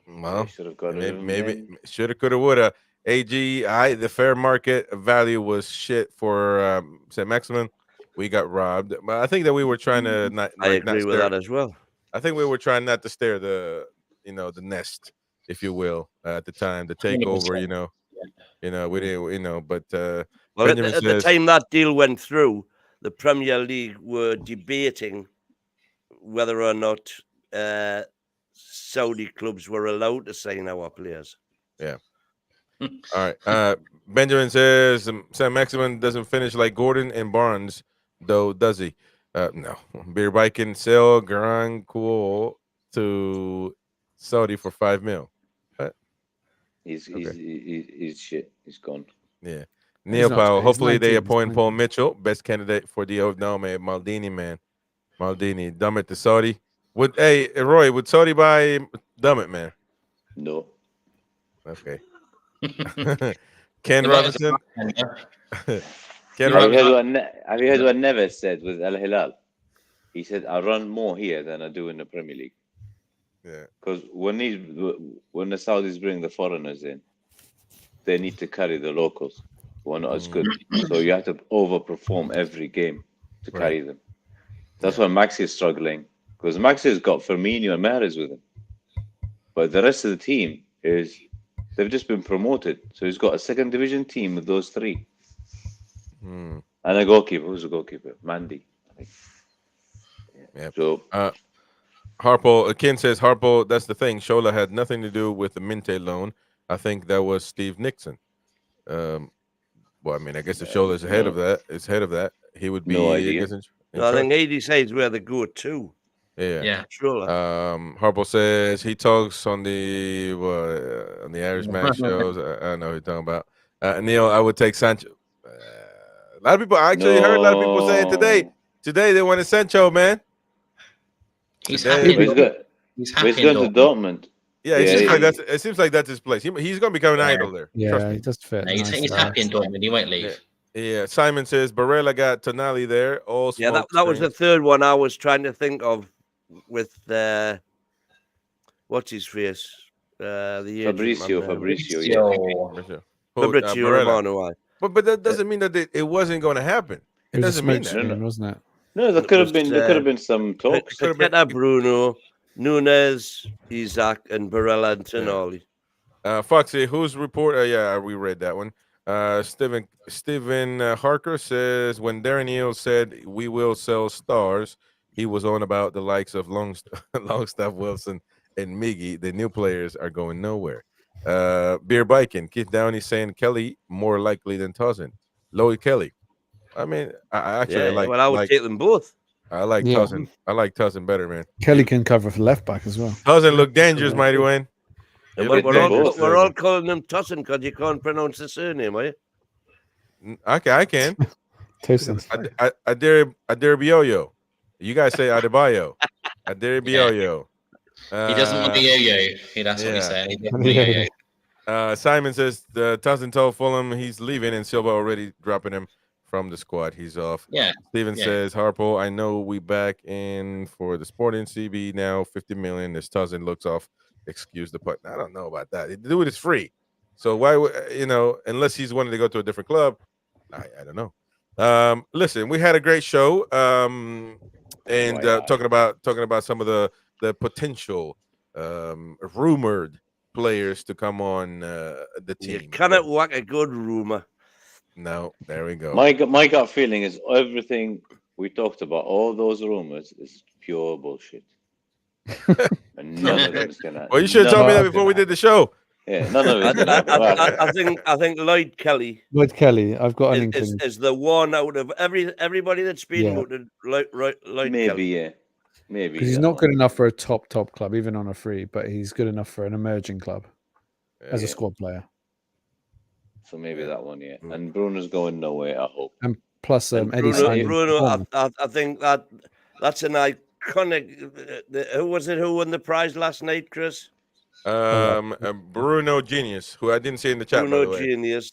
Well, should have got maybe shoulda, coulda, woulda. The fair market value was shit for St. Maximin. We got robbed, but I think that we were trying to not. I Like, agree not with stare, that as well. I think we were trying not to stare the nest, if you will, at the time, the takeover. 100%. We didn't. But Well, Benjamin at the says, time that deal went through, the Premier League were debating whether or not Saudi clubs were allowed to sign our players. yeah. All right. Benjamin says Sam Maximin doesn't finish like Gordon and Barnes, though, does he? No. Beer Biking sell Grand Cool to Saudi for $5 million. He's shit. He's gone. Yeah. He's Neil not Powell. shit. He's Hopefully they 19, appoint he's Paul 19. Mitchell, best candidate for the no man. Maldini, man. Maldini, dumb it to Saudi. Roy, would Saudi buy dumb it, man? No. Okay. Ken Yeah, but it's Robinson. Ken Have you Robinson. heard what Neves said with Al Hilal? He said, "I run more here than I do in the Premier League." Yeah. Because when the Saudis bring the foreigners in, they need to carry the locals who are not as good. So you have to overperform every game to carry them. That's why Maxi is struggling, because Maxi has got Firmino and Mahrez with him, but the rest of the team they've just been promoted. So he's got a second division team with those three. And a goalkeeper. Who's the goalkeeper? Mandy, I think. Yeah. So Harpo, Ken says Harpo, that's the thing. Shola had nothing to do with the Minte loan. I think that was Steve Nixon. Well, I mean, I guess if Shola is ahead of that, he would be. No idea. I think 80 sides where they go too. Yeah. Surely. Harpo says he talks on the Irish Man shows. I know who you're talking about. Neil, I would take Sancho. A lot of people. I actually heard a lot of people saying today they wanted Sancho, man. He's Today- happy. He's going to Dortmund. Yeah, it seems like that's his place. He's going to become an idol there. Trust Yeah, me. he does fit. No, he's happy in Dortmund. He won't leave. Yeah. Simon says Barella got Tonali there. All Yeah, smoke that was the screens. third one I was trying to think of with what's his face? The Fabrizio. Fabrizio Romano. But that doesn't mean that it wasn't going to happen. It It was a doesn't mean smoke that. screen, wasn't it? No, there could have been some talks. Paqueta, Bruno, Nunes, Isaac, and Barella and Tonali. Foxy, whose report? Yeah, we read that one. Steven Harker says when Darren Eales said we will sell stars, he was on about the likes of Longstaff Wilson and Miggy. The new players are going nowhere. Beer Biking, Keith Downey saying Kelly more likely than Tosin. Lloyd Kelly. I mean, I would take them both. I like Tosin. I like Tosin better, man. Kelly can cover for left back as well. Tosin look dangerous, Mighty Wayne. We're all calling him Tosin because you can't pronounce the surname, are you? I can. Tosin. Adarabioyo. You guys say Adebayo. Adarabioyo. He doesn't want the yo-yo. That's what he's saying. He doesn't want the yo-yo. Simon says Tosin told Fulham he's leaving and Silva already dropping him from the squad. He's off. Yeah. Steven says, Harpo, I know we back in for the Sporting CB now, 50 million. This Tosin looks off. Excuse the pun. I don't know about that. The dude is free. So why would unless he's wanting to go to a different club, I don't know. Listen, we had a great show. Talking about some of the potential rumored players to come on the team. You cannot whack a good rumor. No, there we go. My gut feeling is everything we talked about, all those rumors, is pure bullshit. And none of them is gonna. Well, you should have told me that before we did the show. Yeah, none of it. I think Lloyd Kelly. Lloyd Kelly, I've got an inkling. Is the one out of everybody that's been voted. Lloyd Maybe, Kelly. yeah. Maybe. Because he's not good enough for a top club, even on a free, but he's good enough for an emerging club as a squad player. So maybe that one, yeah. And Bruno's going nowhere, I hope. And plus, Eddie Bruno, I think that's an iconic. Who was it? Who won the prize last night, Chris? Bruno Genius, who I didn't see in the chat. Bruno Genius.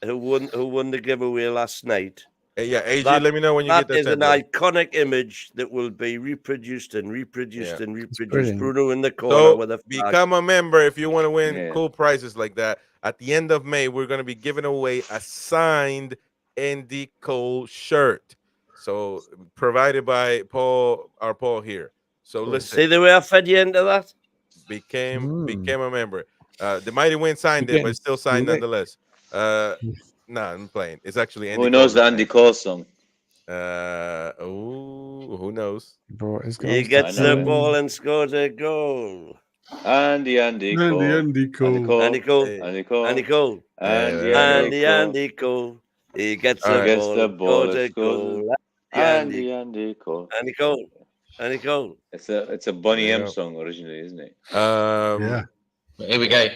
who won the giveaway last night. Yeah, AJ, let me know when you get That is that. an iconic image that will be reproduced and reproduced and reproduced. Bruno in the corner with a flag. Become a member if you want to win cool prizes like that. At the end of May, we're going to be giving away a signed Andy Cole shirt. So provided by our Paul here. So listen. See the way I fed you into that? Became a member. The Mighty Wind signed it, but it's still signed nonetheless. Nah, I'm playing. It's actually Andy. Who knows the Andy Cole song? Who knows? He gets the ball and scores a goal. Andy Cole. Andy Cole. Andy Cole. Andy Cole. He gets the ball and scores a goal. Andy Cole. Andy Cole. Andy Cole. It's a Bonnie M song originally, isn't it? Yeah. Here we go.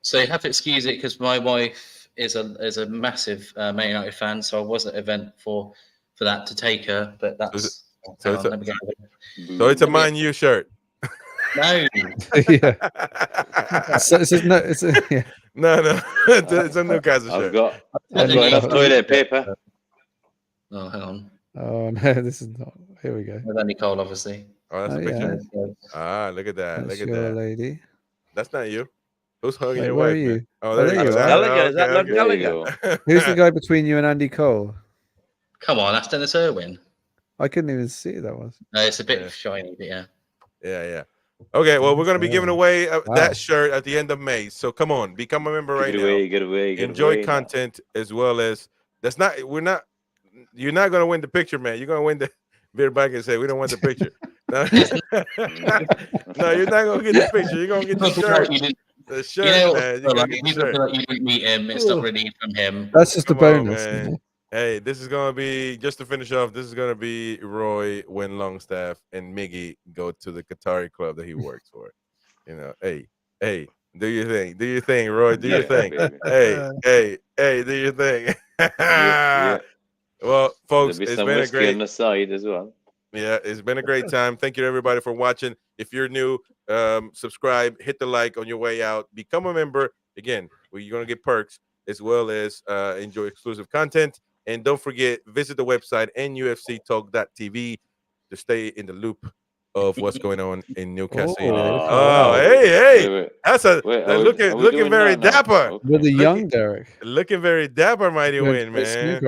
So you have to excuse it because my wife is a massive Man United fan, so I was at an event for that to take her, but that's so it's a Man U shirt. No. Yeah. No. It's a Newcastle shirt. I've got enough toilet paper. Oh, hang on. Oh no, this is not. Here we go. With Andy Cole, obviously. Oh, that's a picture. Look at that. That's look at your that. Lady. That's not you. Who's hugging your where wife? are you? Man? Oh, there you go. Gallagher. Is that not Gallagher? Who's the guy between you and Andy Cole? Come on, that's Dennis Irwin. I couldn't even see who that was. No, it's a bit shiny, but yeah. Yeah. Okay, well, we're going to be giving away that shirt at the end of May. So come on, become a member right now. Get away. Enjoy content as well as you're not going to win the picture, man. You're going to win the beer back and say, we don't want the picture. No, you're not going to get the picture. You're going to get the shirt. The shirt, man. You didn't meet him. It's not really from him. That's just a bonus. Man. Hey, this is going to be, just to finish off, this is going to be Roy when Longstaff and Miggy go to the Qatari club that he works for. You know, hey, do your thing. Do your thing, Roy. Do your thing. Hey, do your thing. Well, folks, it's been a great... on the side as well. Yeah, it's been a great time. Thank you, everybody, for watching. If you're new, subscribe, hit the like on your way out. Become a member. Again, you're going to get perks as well as enjoy exclusive content. And don't forget, visit the website NUFCtalk.tv to stay in the loop of what's going on in Newcastle. Hey, that's looking very dapper. With the young Derek. Looking very dapper, Mighty Win, man.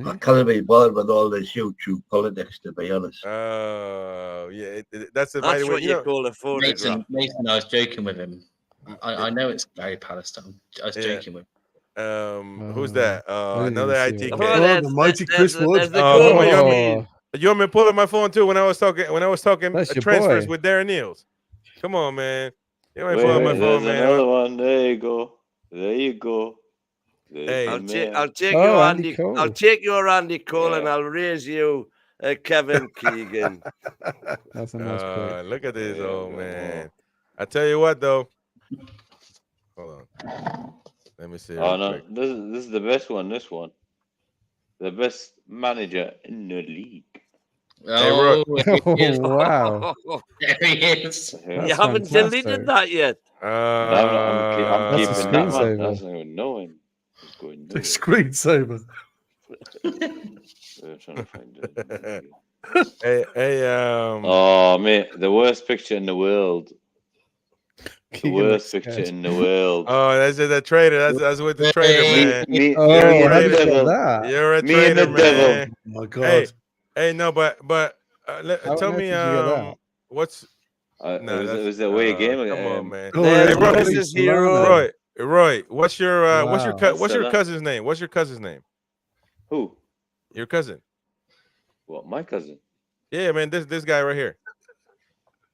I can't be bothered with all this YouTube politics, to be honest. Oh, yeah, that's what you call a photograph. Mason, I was joking with him. I know it's Gary Palestine. I was joking with him. Who's that? Another ITK. The mighty Chris Wood. You want me to pull up my phone too when I was talking transfers with Darren Neals? Come on, man. You want me to pull up my phone, man? Another one. There you go. Hey, I'll take your Andy. I'll take your Andy Cole and I'll raise you Kevin Keegan. That's a nice point. Look at this old man. I tell you what, though. Hold on. Let me see. Oh no, this is the best one. This one, the best manager in the league. Oh, wow! There he is. You haven't deleted that yet. I'm keeping that one. That's not even knowing. The screensaver. Trying to find it. Oh, mate, the worst picture in the world. The worst picture in the world. Oh, that's the traitor. That's with the traitor, man. You're a traitor. You're a traitor, man. Oh my God. Hey, no, but tell me, what's? It was the away game. Come on, man. Roy, what's your cousin's name? What's your cousin's name? Who? Your cousin. What? My cousin? Yeah, man. This guy right here.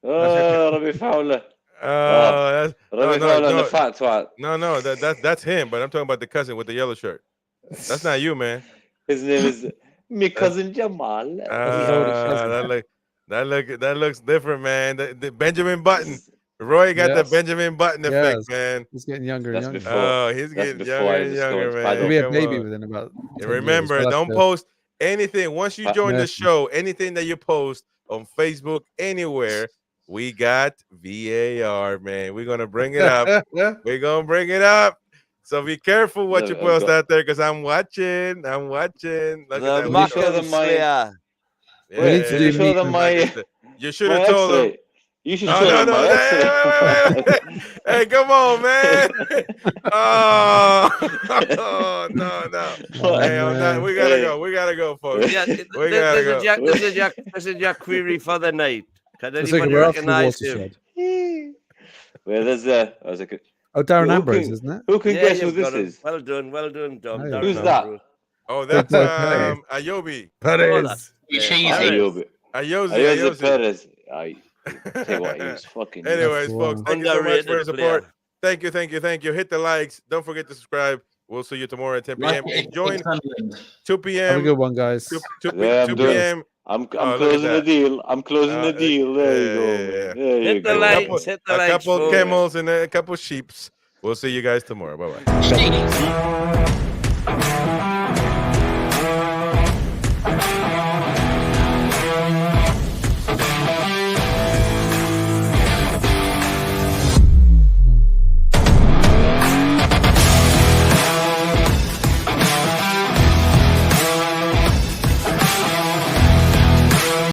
Oh, Robbie Fowler. That's the fat twat. No, that's him. But I'm talking about the cousin with the yellow shirt. That's not you, man. His name is my cousin Jamal. That looks different, man. The Benjamin Button. Roy got the Benjamin Button effect, man. He's getting younger and younger. He's getting younger and younger, man. He'll be a baby within about 10 remember, years. Don't post anything. Once you join the show, anything that you post on Facebook, anywhere, we got VAR, man. We're gonna bring it up. We're gonna bring it up. So be careful what you Look, post out there, because I'm watching. I'm watching. Look The at that. Mackham my- Slayer. Yeah, We need to Did do you show meet them and- my You should my have told them. X-ray? You should Oh, show no, them my no. X-ray. Hey, hey, come on, man. Oh, no. Hey, I'm not. We gotta go. We gotta go, folks. Yeah, We gotta go. This is your query for the night. Can It's like anybody we're after recognize him? Watershed. Well, there's I was like, Oh, Darren who Ambrose, can- isn't it? who can Yeah, guess who you've this got him. is? Well done, Dom. Oh, Darren Who's that? Ambrose. Oh, that's boy Perez. Ayobi. Perez. You Yeah. cheesy. Ayobi. Ayozi. Perez. I tell you what, he was fucking. Anyways, Wow. folks, thank you so much for your Underrated support. player. Thank you. Hit the likes. Don't forget to subscribe. We'll see you tomorrow at 10 p.m. Like And join 2 Have a p.m. good one, guys. 2 Yeah, I'm doing- p.m. I'm Oh, look at closing the that. deal. I'm closing the deal. There you go. yeah. Man. There you Hit the go. likes, hit the A likes. couple folks. camels and a couple sheeps. We'll see you guys tomorrow. Bye-bye. Jeez.